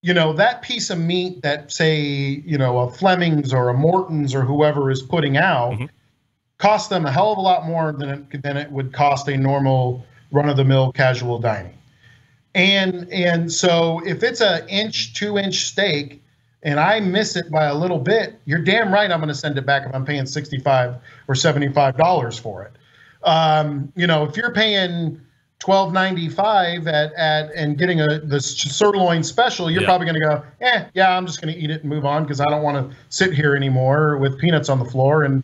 that piece of meat that, say, a Fleming's or a Morton's or whoever is putting out costs them a hell of a lot more than it would cost a normal run-of-the-mill casual dining. And so if it's a 2-inch steak and I miss it by a little bit, you're damn right I'm going to send it back if I'm paying $65 or $75 for it. If you're paying $12.95 and getting the sirloin special, you're probably going to go, I'm just going to eat it and move on because I don't want to sit here anymore with peanuts on the floor and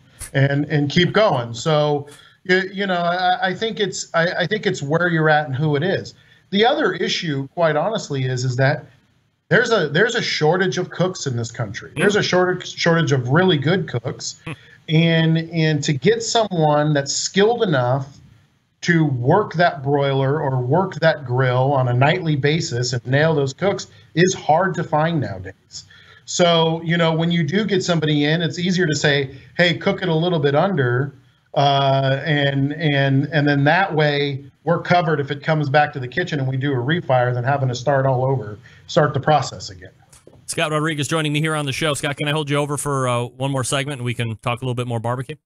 keep going. So, I think it's where you're at and who it is. The other issue, quite honestly, is that there's a shortage of cooks in this country. There's a shortage of really good cooks, and to get someone that's skilled enough to work that broiler or work that grill on a nightly basis and nail those cooks is hard to find nowadays. So, when you do get somebody in, it's easier to say, hey, cook it a little bit under, and then that way we're covered if it comes back to the kitchen and we do a refire than having to start the process again. Scott Rodriguez joining me here on the show. Scott, can I hold you over for one more segment and we can talk a little bit more barbecue?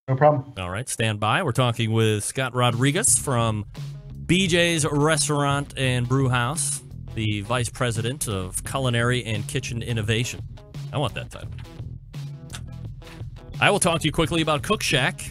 No problem. All right, stand by. We're talking with Scott Rodriguez from BJ'S Restaurant and Bewhouse, the Vice President of Culinary and Kitchen Innovation. I want that title. I will talk to you quickly about Cook Shack,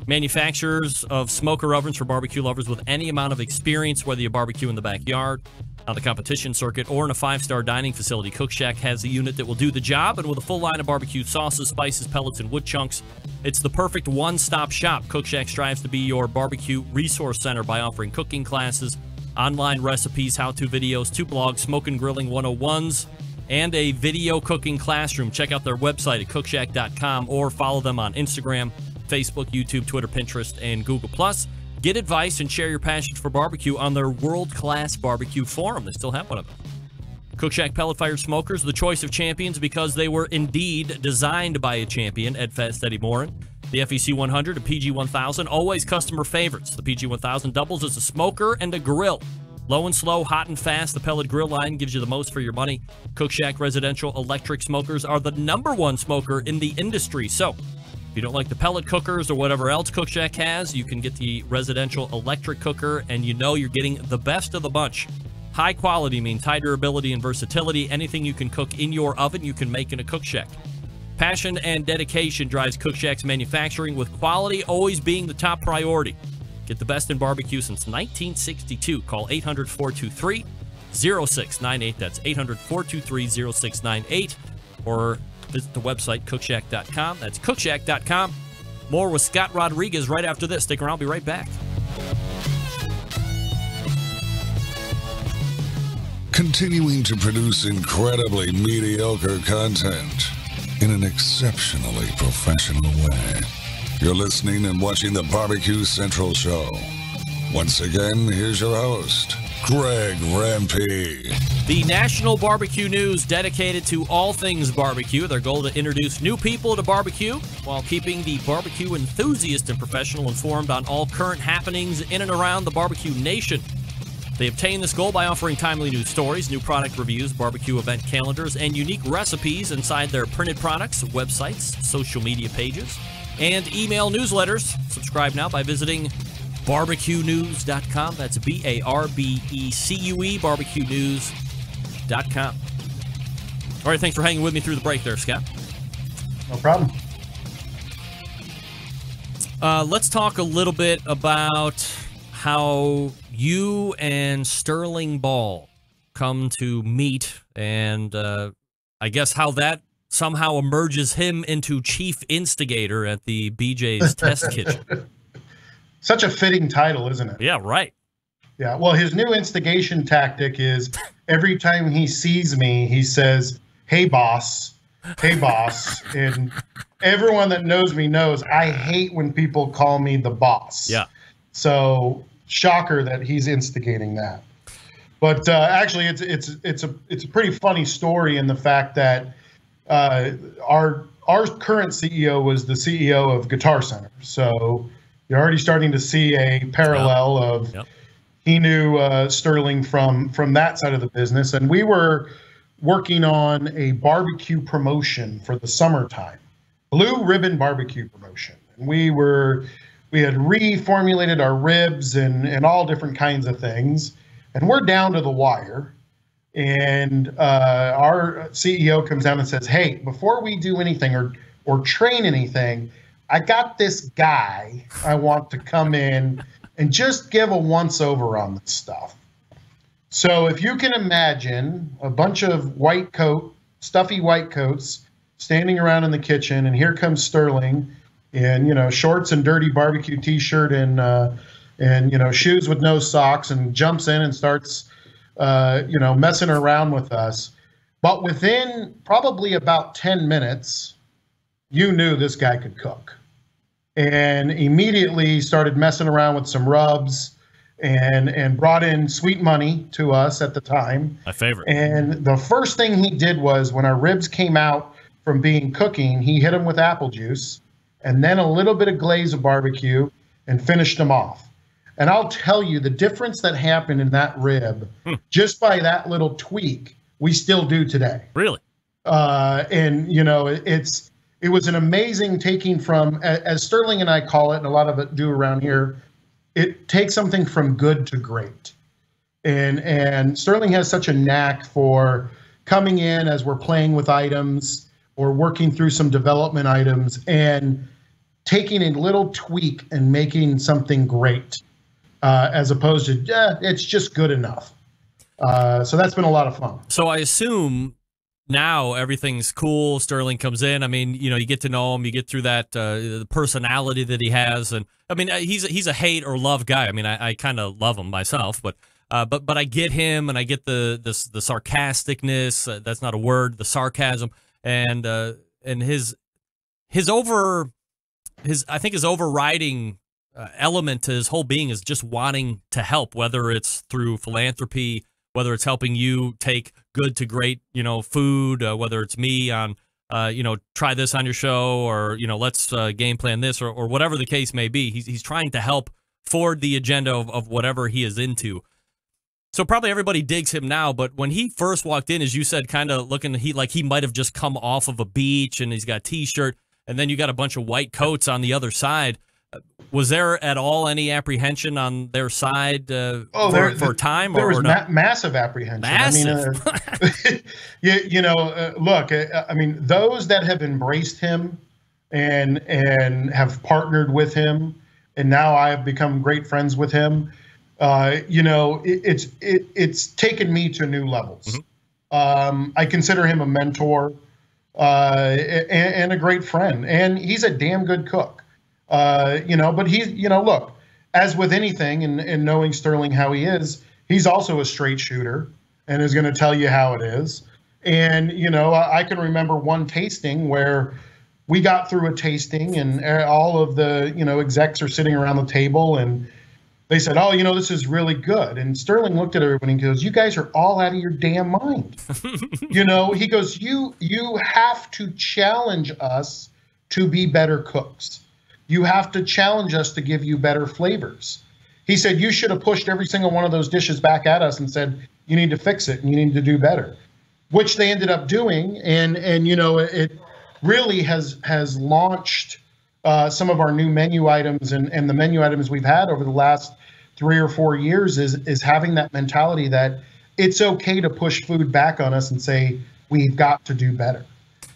manufacturers of smoker ovens for barbecue lovers with any amount of experience, whether you barbecue in the backyard, on the competition circuit, or in a 5-star dining facility. Cook Shack has a unit that will do the job, and with a full line of barbecue sauces, spices, pellets, and wood chunks, it's the perfect one-stop shop. Cook Shack strives to be your barbecue resource center by offering cooking classes, online recipes, how-to videos, 2 blogs, Smoke and Grilling 101s, and a video cooking classroom. Check out their website at cookshack.com or follow them on Instagram, Facebook, YouTube, Twitter, Pinterest, and Google+. Get advice and share your passion for barbecue on their world-class barbecue forum. They still have one of them. Cook Shack pellet-fired smokers, the choice of champions because they were indeed designed by a champion, Ed Fast Eddie Morin. The FEC 100, a PG 1000, always customer favorites. The PG 1000 doubles as a smoker and a grill. Low and slow, hot and fast, the pellet grill line gives you the most for your money. Cook Shack residential electric smokers are the #1 smoker in the industry. So, if you don't like the pellet cookers or whatever else Cook Shack has, you can get the residential electric cooker, and you're getting the best of the bunch. High quality means high durability and versatility. Anything you can cook in your oven, you can make in a Cook Shack. Passion and dedication drives Cook Shack's manufacturing, with quality always being the top priority. Get the best in barbecue since 1962. Call 800-423-0698. That's 800-423-0698. Or visit the website, cookshack.com. That's cookshack.com. More with Scott Rodriguez right after this. Stick around. I'll be right back. Continuing to produce incredibly mediocre content in an exceptionally professional way. You're listening and watching the Barbecue Central Show. Once again, here's your host, Greg Rempe. The National Barbecue News, dedicated to all things barbecue. Their goal to introduce new people to barbecue while keeping the barbecue enthusiast and professional informed on all current happenings in and around the barbecue nation. They obtain this goal by offering timely news stories, new product reviews, barbecue event calendars, and unique recipes inside their printed products, websites, social media pages, and email newsletters. Subscribe now by visiting barbecuenews.com. That's BARBECUE, barbecuenews.com. All right, thanks for hanging with me through the break there, Scott. No problem. Let's talk a little bit about how you and Sterling Ball come to meet, and I guess how that somehow emerges him into chief instigator at the BJ's Test Kitchen. Such a fitting title, isn't it? Yeah, right. Yeah, well, his new instigation tactic is every time he sees me, he says, "Hey, boss. Hey, boss." And everyone that knows me knows I hate when people call me the boss. Yeah. So, shocker that he's instigating that. But actually, it's a pretty funny story in the fact that our current CEO was the CEO of Guitar Center. So you're already starting to see a parallel of he knew Sterling from that side of the business, and we were working on a barbecue promotion for the summertime, Blue Ribbon Barbecue promotion, and we had reformulated our ribs and all different kinds of things, and we're down to the wire. And our CEO comes down and says, "Hey, before we do anything or train anything, I got this guy I want to come in and just give a once-over on this stuff." So if you can imagine a bunch of stuffy white coats standing around in the kitchen, and here comes Sterling in, shorts and dirty barbecue t-shirt and shoes with no socks, and jumps in and starts messing around with us. But within probably about 10 minutes, you knew this guy could cook. And immediately started messing around with some rubs and brought in sweet money to us at the time. My favorite. And the first thing he did was, when our ribs came out from being cooking, he hit them with apple juice and then a little bit of glaze of barbecue and finished them off. And I'll tell you, the difference that happened in that rib, just by that little tweak, we still do today. Really? It was an amazing taking from, as Sterling and I call it, and a lot of it do around here, it takes something from good to great. And Sterling has such a knack for coming in as we're playing with items or working through some development items and taking a little tweak and making something great. As opposed to, it's just good enough. So that's been a lot of fun. So I assume now everything's cool. Sterling comes in. I mean, you get to know him. You get through that the personality that he has, and I mean, he's a hate or love guy. I mean, I kind of love him myself, but I get him, and I get the sarcasticness. That's not a word. The sarcasm and his overriding element to his whole being is just wanting to help, whether it's through philanthropy, whether it's helping you take good to great, food, whether it's me on, try this on your show, or, let's game plan this, or whatever the case may be. He's trying to help forward the agenda of whatever he is into. So probably everybody digs him now, but when he first walked in, as you said, kind of looking like he might have just come off of a beach, and he's got a t-shirt, and then you got a bunch of white coats on the other side. Was there at all any apprehension on their side for time? There was not? Massive apprehension. Massive. I mean, look, I mean, those that have embraced him and have partnered with him, and now I have become great friends with him. It's taken me to new levels. Mm-hmm. I consider him a mentor and a great friend, and he's a damn good cook. But he's, look, as with anything, and knowing Sterling how he is, he's also a straight shooter and is going to tell you how it is. And, I can remember one tasting where we got through a tasting, and all of the, execs are sitting around the table, and they said, "Oh, this is really good." And Sterling looked at everybody and goes, "You guys are all out of your damn mind." He goes, you have to challenge us to be better cooks. You have to challenge us to give you better flavors. He said, "You should have pushed every single one of those dishes back at us and said, you need to fix it and you need to do better," which they ended up doing. And it really has launched some of our new menu items, and the menu items we've had over the last 3 or 4 years is having that mentality that it's okay to push food back on us and say, we've got to do better.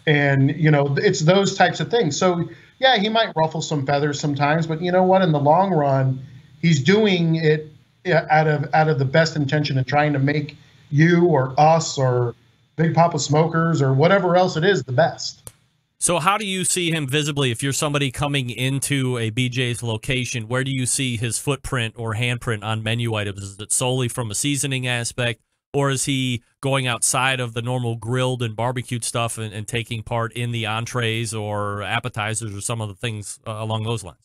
And, it's those types of things. So, yeah, he might ruffle some feathers sometimes, but you know what? In the long run, he's doing it out of the best intention and trying to make you or us or Big Papa Smokers or whatever else it is the best. So how do you see him visibly? If you're somebody coming into a BJ's location, where do you see his footprint or handprint on menu items? Is it solely from a seasoning aspect, or is he going outside of the normal grilled and barbecued stuff and taking part in the entrees or appetizers or some of the things along those lines?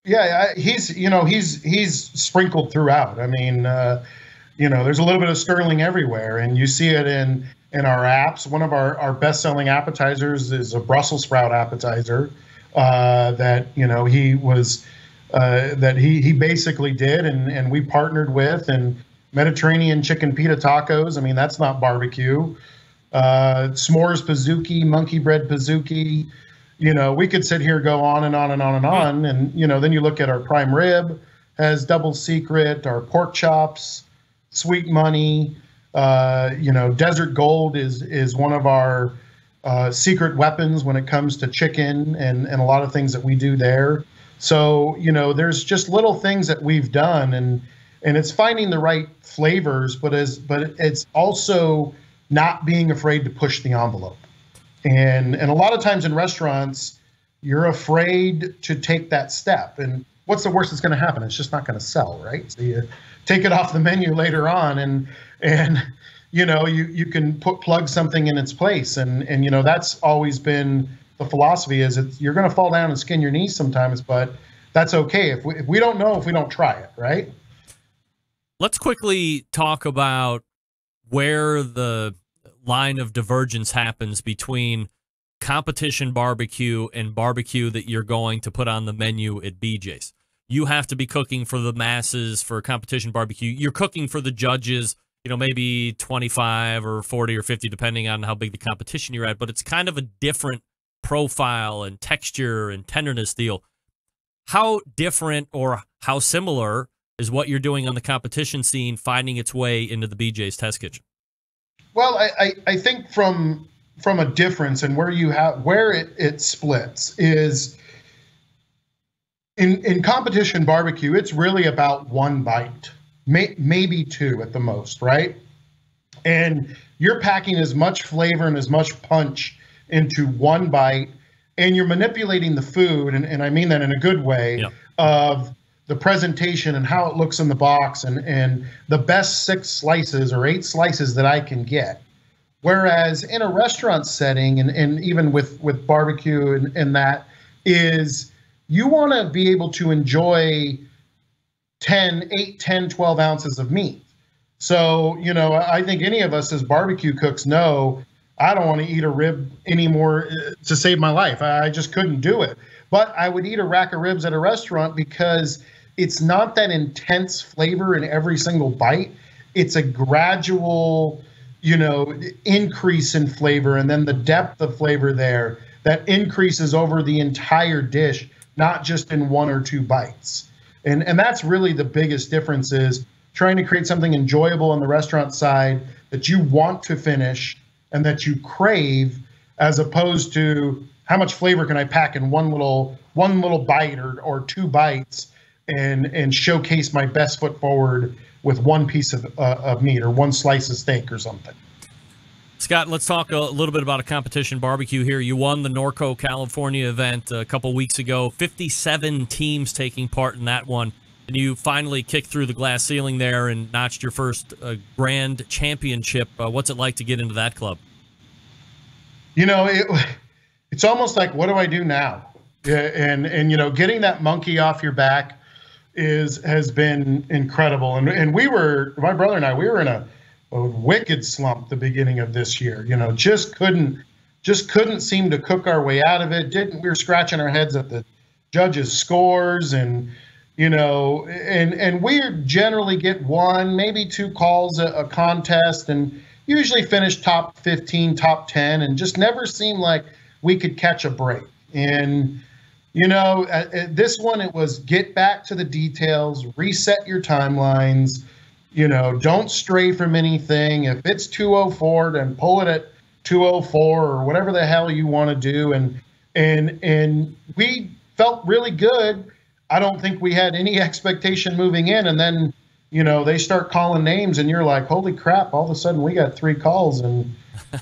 Yeah, he's sprinkled throughout. I mean, there's a little bit of Sterling everywhere, and you see it in our apps. One of our best-selling appetizers is a Brussels sprout appetizer that he basically did, and we partnered with, and Mediterranean chicken pita tacos. I mean, that's not barbecue. S'mores pizookie, monkey bread pizookie. We could sit here, go on and on and on and on. And, then you look at our prime rib has double secret, our pork chops, sweet money. Desert Gold is one of our secret weapons when it comes to chicken and a lot of things that we do there. So, there's just little things that we've done, and it's finding the right flavors, but it's also not being afraid to push the envelope. And a lot of times in restaurants, you're afraid to take that step. And what's the worst that's going to happen? It's just not going to sell, right? So you take it off the menu later on, and you can plug something in its place. And that's always been the philosophy, is you're going to fall down and skin your knees sometimes, but that's okay. If we don't know, if we don't try it, right? Let's quickly talk about where the line of divergence happens between competition barbecue and barbecue that you're going to put on the menu at BJ's. You have to be cooking for the masses for competition barbecue. You're cooking for the judges, maybe 25 or 40 or 50, depending on how big the competition you're at, but it's kind of a different profile and texture and tenderness deal. How different or how similar is what you're doing on the competition scene finding its way into the BJ's test kitchen? Well, I think from a difference and where it splits is in competition barbecue, it's really about one bite, maybe two at the most, right? And you're packing as much flavor and as much punch into one bite, and you're manipulating the food, and I mean that in a good way, of the presentation and how it looks in the box, and the best 6 slices or 8 slices that I can get. Whereas in a restaurant setting, and even with barbecue and that, is you want to be able to enjoy 8, 10, 12 ounces of meat. So, I think any of us as barbecue cooks know I don't want to eat a rib anymore to save my life. I just couldn't do it. But I would eat a rack of ribs at a restaurant because it's not that intense flavor in every single bite. It's a gradual, increase in flavor, and then the depth of flavor there that increases over the entire dish, not just in 1 or 2 bites. And that's really the biggest difference, is trying to create something enjoyable on the restaurant side that you want to finish and that you crave, as opposed to how much flavor can I pack in one little bite or 2 bites and showcase my best foot forward with 1 piece of meat or 1 slice of steak or something. Scott, let's talk a little bit about a competition barbecue here. You won the Norco, California event a couple weeks ago. 57 teams taking part in that one, and you finally kicked through the glass ceiling there and notched your first grand championship. What's it like to get into that club? It's almost like, what do I do now? And getting that monkey off your back has been incredible. And my brother and I, we were in a wicked slump the beginning of this year. Just couldn't seem to cook our way out of it. We were scratching our heads at the judges' scores, and we generally get 1, maybe 2 calls a contest, and usually finish top 15, top 10, and just never seemed like we could catch a break. And at this one, it was get back to the details, reset your timelines. Don't stray from anything. If it's 204, then pull it at 204 or whatever the hell you want to do. And we felt really good I don't think we had any expectation moving in. And then, you know, they start calling names and you're like, holy crap, all of a sudden we got 3 calls and,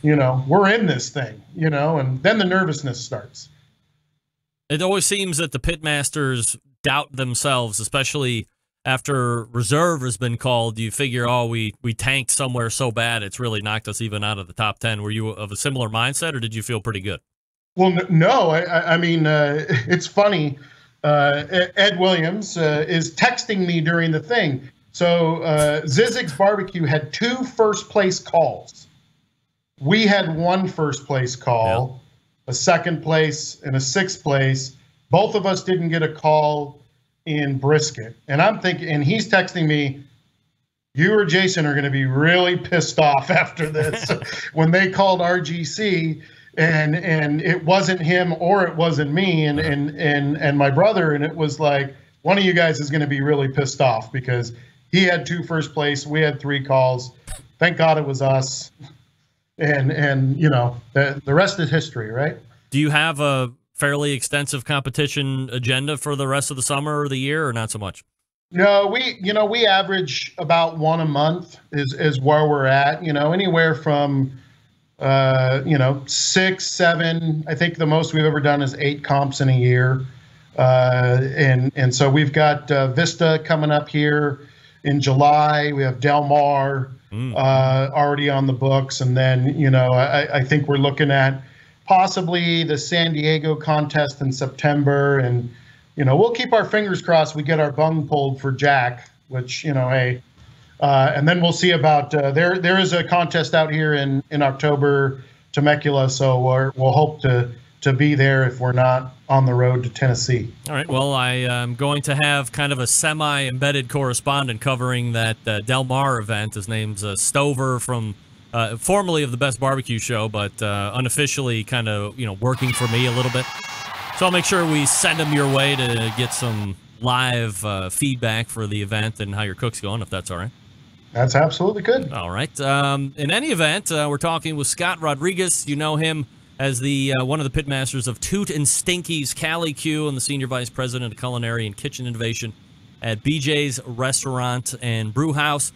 you know, we're in this thing, you know, and then the nervousness starts. It always seems that the pitmasters doubt themselves, especially after reserve has been called. You figure, oh, we tanked somewhere so bad, it's really knocked us even out of the top 10. Were you of a similar mindset, or did you feel pretty good? Well, no, I mean, it's funny. Ed Williams is texting me during the thing. So Zizig's Barbecue had 2 first-place calls. We had 1 first-place call, a 2nd place, and a 6th place. Both of us didn't get a call in brisket. And I'm thinking, and he's texting me, you or Jason are going to be really pissed off after this when they called RGC and it wasn't him or it wasn't me and my brother. And it was like, one of you guys is going to be really pissed off because he had 2 first place. We had 3 calls. Thank God it was us. And you know, the rest is history, right? Do you have a fairly extensive competition agenda for the rest of the summer or the year, or not so much? No, we average about 1 a month is where we're at, you know, anywhere from, 6, 7. I think the most we've ever done is 8 comps in a year. And so we've got Vista coming up here in July. We have Del Mar already on the books. And then, you know, I think we're looking at possibly the San Diego contest in September. And, you know, we'll keep our fingers crossed we get our bung pulled for Jack, which, you know, hey, and then we'll see about there is a contest out here in October, Temecula. So we'll hope to be there if we're not on the road to Tennessee. All right. Well, I am going to have kind of a semi-embedded correspondent covering that Del Mar event. His name's Stover from formerly of the Best Barbecue Show, but unofficially kind of, you know, working for me a little bit. So I'll make sure we send him your way to get some live feedback for the event and how your cook's going, if that's all right. That's absolutely good. All right. In any event, we're talking with Scott Rodriguez. You know him as the one of the pitmasters of Toot and Stinky's Cali Q and the Senior Vice President of Culinary and Kitchen Innovation at BJ'S Restaurant and Bewhouse.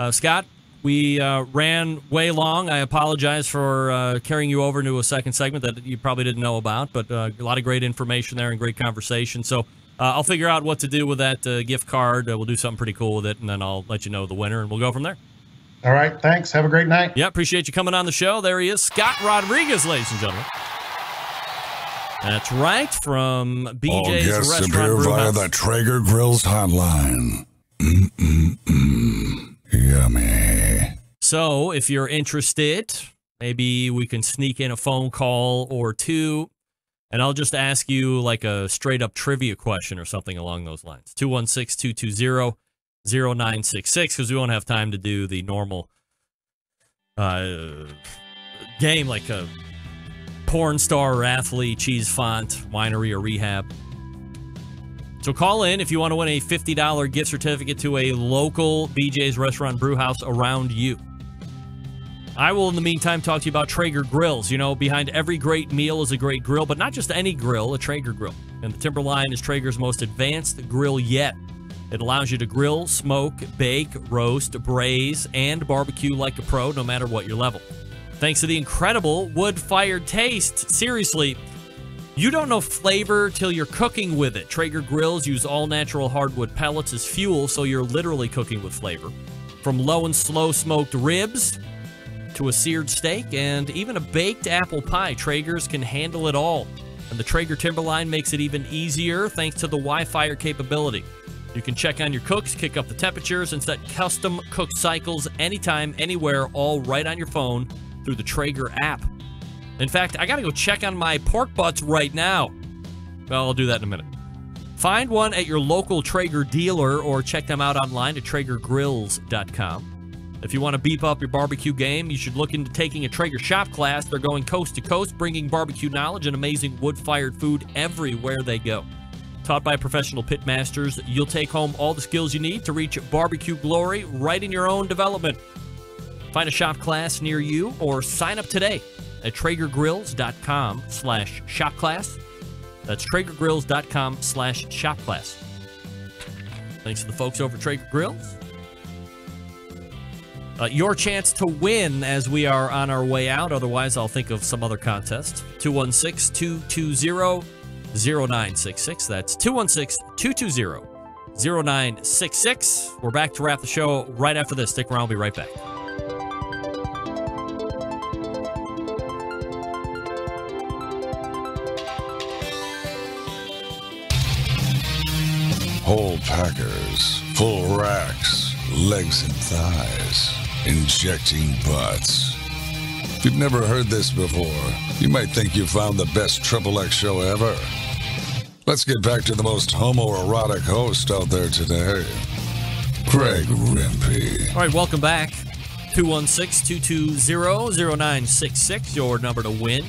Scott, we ran way long. I apologize for carrying you over into a second segment that you probably didn't know about, but a lot of great information there and great conversation. So I'll figure out what to do with that gift card. We'll do something pretty cool with it, and then I'll let you know the winner, and we'll go from there. All right. Thanks. Have a great night. Yeah, appreciate you coming on the show. There he is, Scott Rodriguez, ladies and gentlemen. That's right, from BJ'S Restaurant and appear via the Traeger Grill's hotline. Yummy. So, if you're interested, maybe we can sneak in a phone call or two, and I'll just ask you like a straight-up trivia question or something along those lines. 216-220-0966, because we won't have time to do the normal game like a porn star or athlete, cheese font, winery, or rehab. So call in if you want to win a $50 gift certificate to a local BJ's Restaurant and Brewhouse around you. I will, in the meantime, talk to you about Traeger Grills. You know, behind every great meal is a great grill, but not just any grill, a Traeger grill. And the Timberline is Traeger's most advanced grill yet. It allows you to grill, smoke, bake, roast, braise, and barbecue like a pro, no matter what your level. Thanks to the incredible wood-fired taste. Seriously, you don't know flavor till you're cooking with it. Traeger grills use all-natural hardwood pellets as fuel, so you're literally cooking with flavor. From low and slow smoked ribs to a seared steak and even a baked apple pie, Traeger's can handle it all. And the Traeger Timberline makes it even easier thanks to the Wi-Fi capability. You can check on your cooks, kick up the temperatures, and set custom cook cycles anytime, anywhere, all right on your phone through the Traeger app. In fact, I gotta go check on my pork butts right now. Well, I'll do that in a minute. Find one at your local Traeger dealer or check them out online at TraegerGrills.com. If you want to beef up your barbecue game, you should look into taking a Traeger shop class. They're going coast to coast, bringing barbecue knowledge and amazing wood-fired food everywhere they go. Taught by professional pit masters, you'll take home all the skills you need to reach barbecue glory right in your own development. Find a shop class near you or sign up today at TraegerGrills.com/shopclass. That's TraegerGrills.com/shopclass. Thanks to the folks over at Traeger Grill. Your chance to win as we are on our way out. Otherwise, I'll think of some other contest. 216-220-0966. That's 216-220-0966. We're back to wrap the show right after this. Stick around. I'll be right back. Whole packers, full racks, legs and thighs, injecting butts. If you've never heard this before, you might think you found the best XXX show ever. Let's get back to the most homoerotic host out there today, Greg Rempe. All right, welcome back. 216-220-0966, your number to win.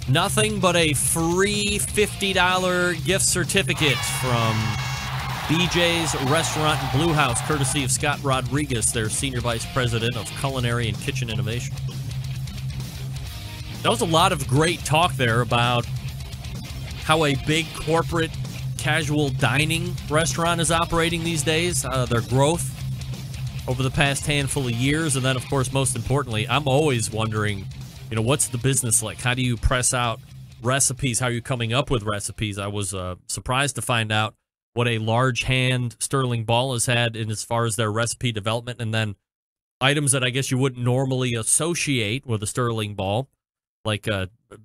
Nothing but a free $50 gift certificate from BJ'S Restaurant and Bewhouse, courtesy of Scott Rodriguez, their Senior Vice President of Culinary and Kitchen Innovation. That was a lot of great talk there about how a big corporate casual dining restaurant is operating these days, their growth over the past handful of years, and then, of course, most importantly, I'm always wondering, what's the business like? How do you press out recipes? How are you coming up with recipes? I was surprised to find out what a large hand Sterling Ball has had in as far as their recipe development, and then items that I guess you wouldn't normally associate with a Sterling Ball, like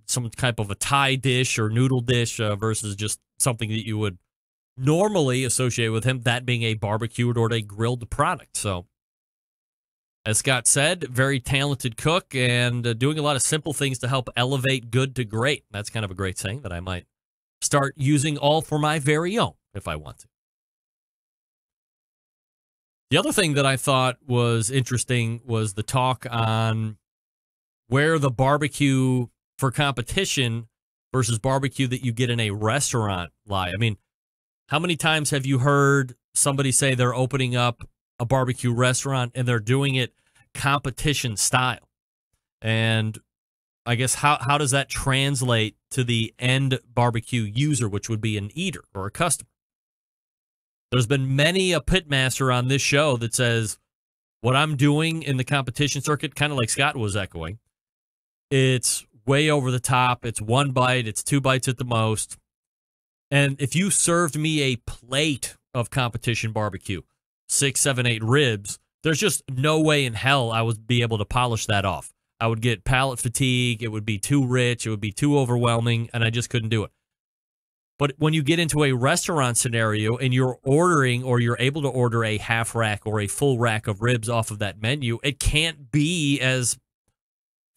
some type of a Thai dish or noodle dish versus just something that you would normally associate with him, that being a barbecued or a grilled product. So, as Scott said, very talented cook and doing a lot of simple things to help elevate good to great. That's kind of a great saying that I might start using all for my very own if I want to. The other thing that I thought was interesting was the talk on where the barbecue for competition versus barbecue that you get in a restaurant lie. I mean, how many times have you heard somebody say they're opening up a barbecue restaurant and they're doing it competition style? And I guess how does that translate to the end barbecue user, which would be an eater or a customer? There's been many a pitmaster on this show that says what I'm doing in the competition circuit, kind of like Scott was echoing, it's way over the top. It's one bite. It's two bites at the most. And if you served me a plate of competition barbecue, 6, 7, 8 ribs, there's just no way in hell I would be able to polish that off. I would get palate fatigue. It would be too rich. It would be too overwhelming, and I just couldn't do it. But when you get into a restaurant scenario and you're ordering or you're able to order a half rack or a full rack of ribs off of that menu, it can't be as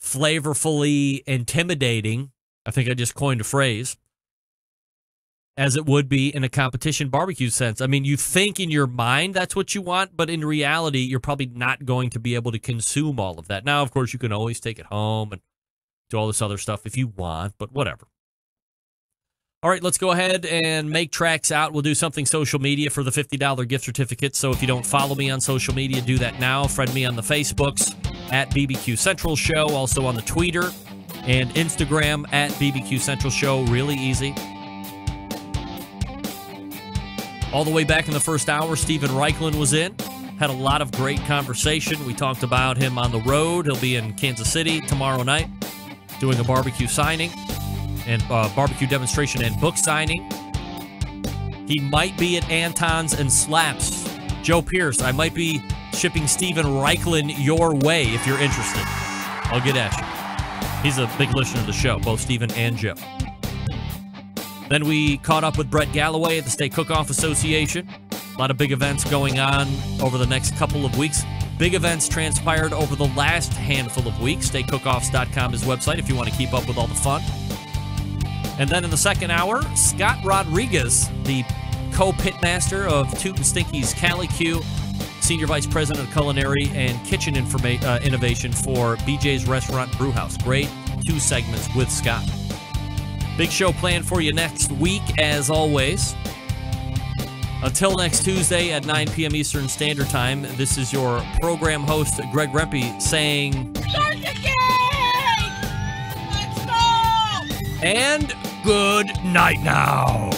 flavorfully intimidating, I think I just coined a phrase, as it would be in a competition barbecue sense. I mean, you think in your mind that's what you want, but in reality, you're probably not going to be able to consume all of that. Now, of course, you can always take it home and do all this other stuff if you want, but whatever. All right, let's go ahead and make tracks out. We'll do something social media for the $50 gift certificate. So if you don't follow me on social media, do that now. Friend me on the Facebooks at BBQ Central Show, also on the Twitter and Instagram at BBQ Central Show. Really easy. All the way back in the first hour, Stephen Raichlen was in. Had a lot of great conversation. We talked about him on the road. He'll be in Kansas City tomorrow night doing a barbecue signing and barbecue demonstration and book signing. He might be at Anton's and Slaps. Joe Pierce, I might be shipping Stephen Raichlen your way if you're interested. I'll get at you. He's a big listener to the show, both Stephen and Joe. Then we caught up with Brett Gallaway at the State Cook-Off Association. A lot of big events going on over the next couple of weeks. Big events transpired over the last handful of weeks. StateCookoffs.com is the website if you want to keep up with all the fun. And then in the second hour, Scott Rodriguez, the co-pitmaster of Toot and Stinky's Cali Q, Senior Vice President of Culinary and Kitchen Innovation for BJ'S Restaurant and Bewhouse. Great 2 segments with Scott. Big show planned for you next week, as always. Until next Tuesday at 9 p.m. Eastern Standard Time, this is your program host, Greg Rempe, saying... Start the game! Let's go! And good night now.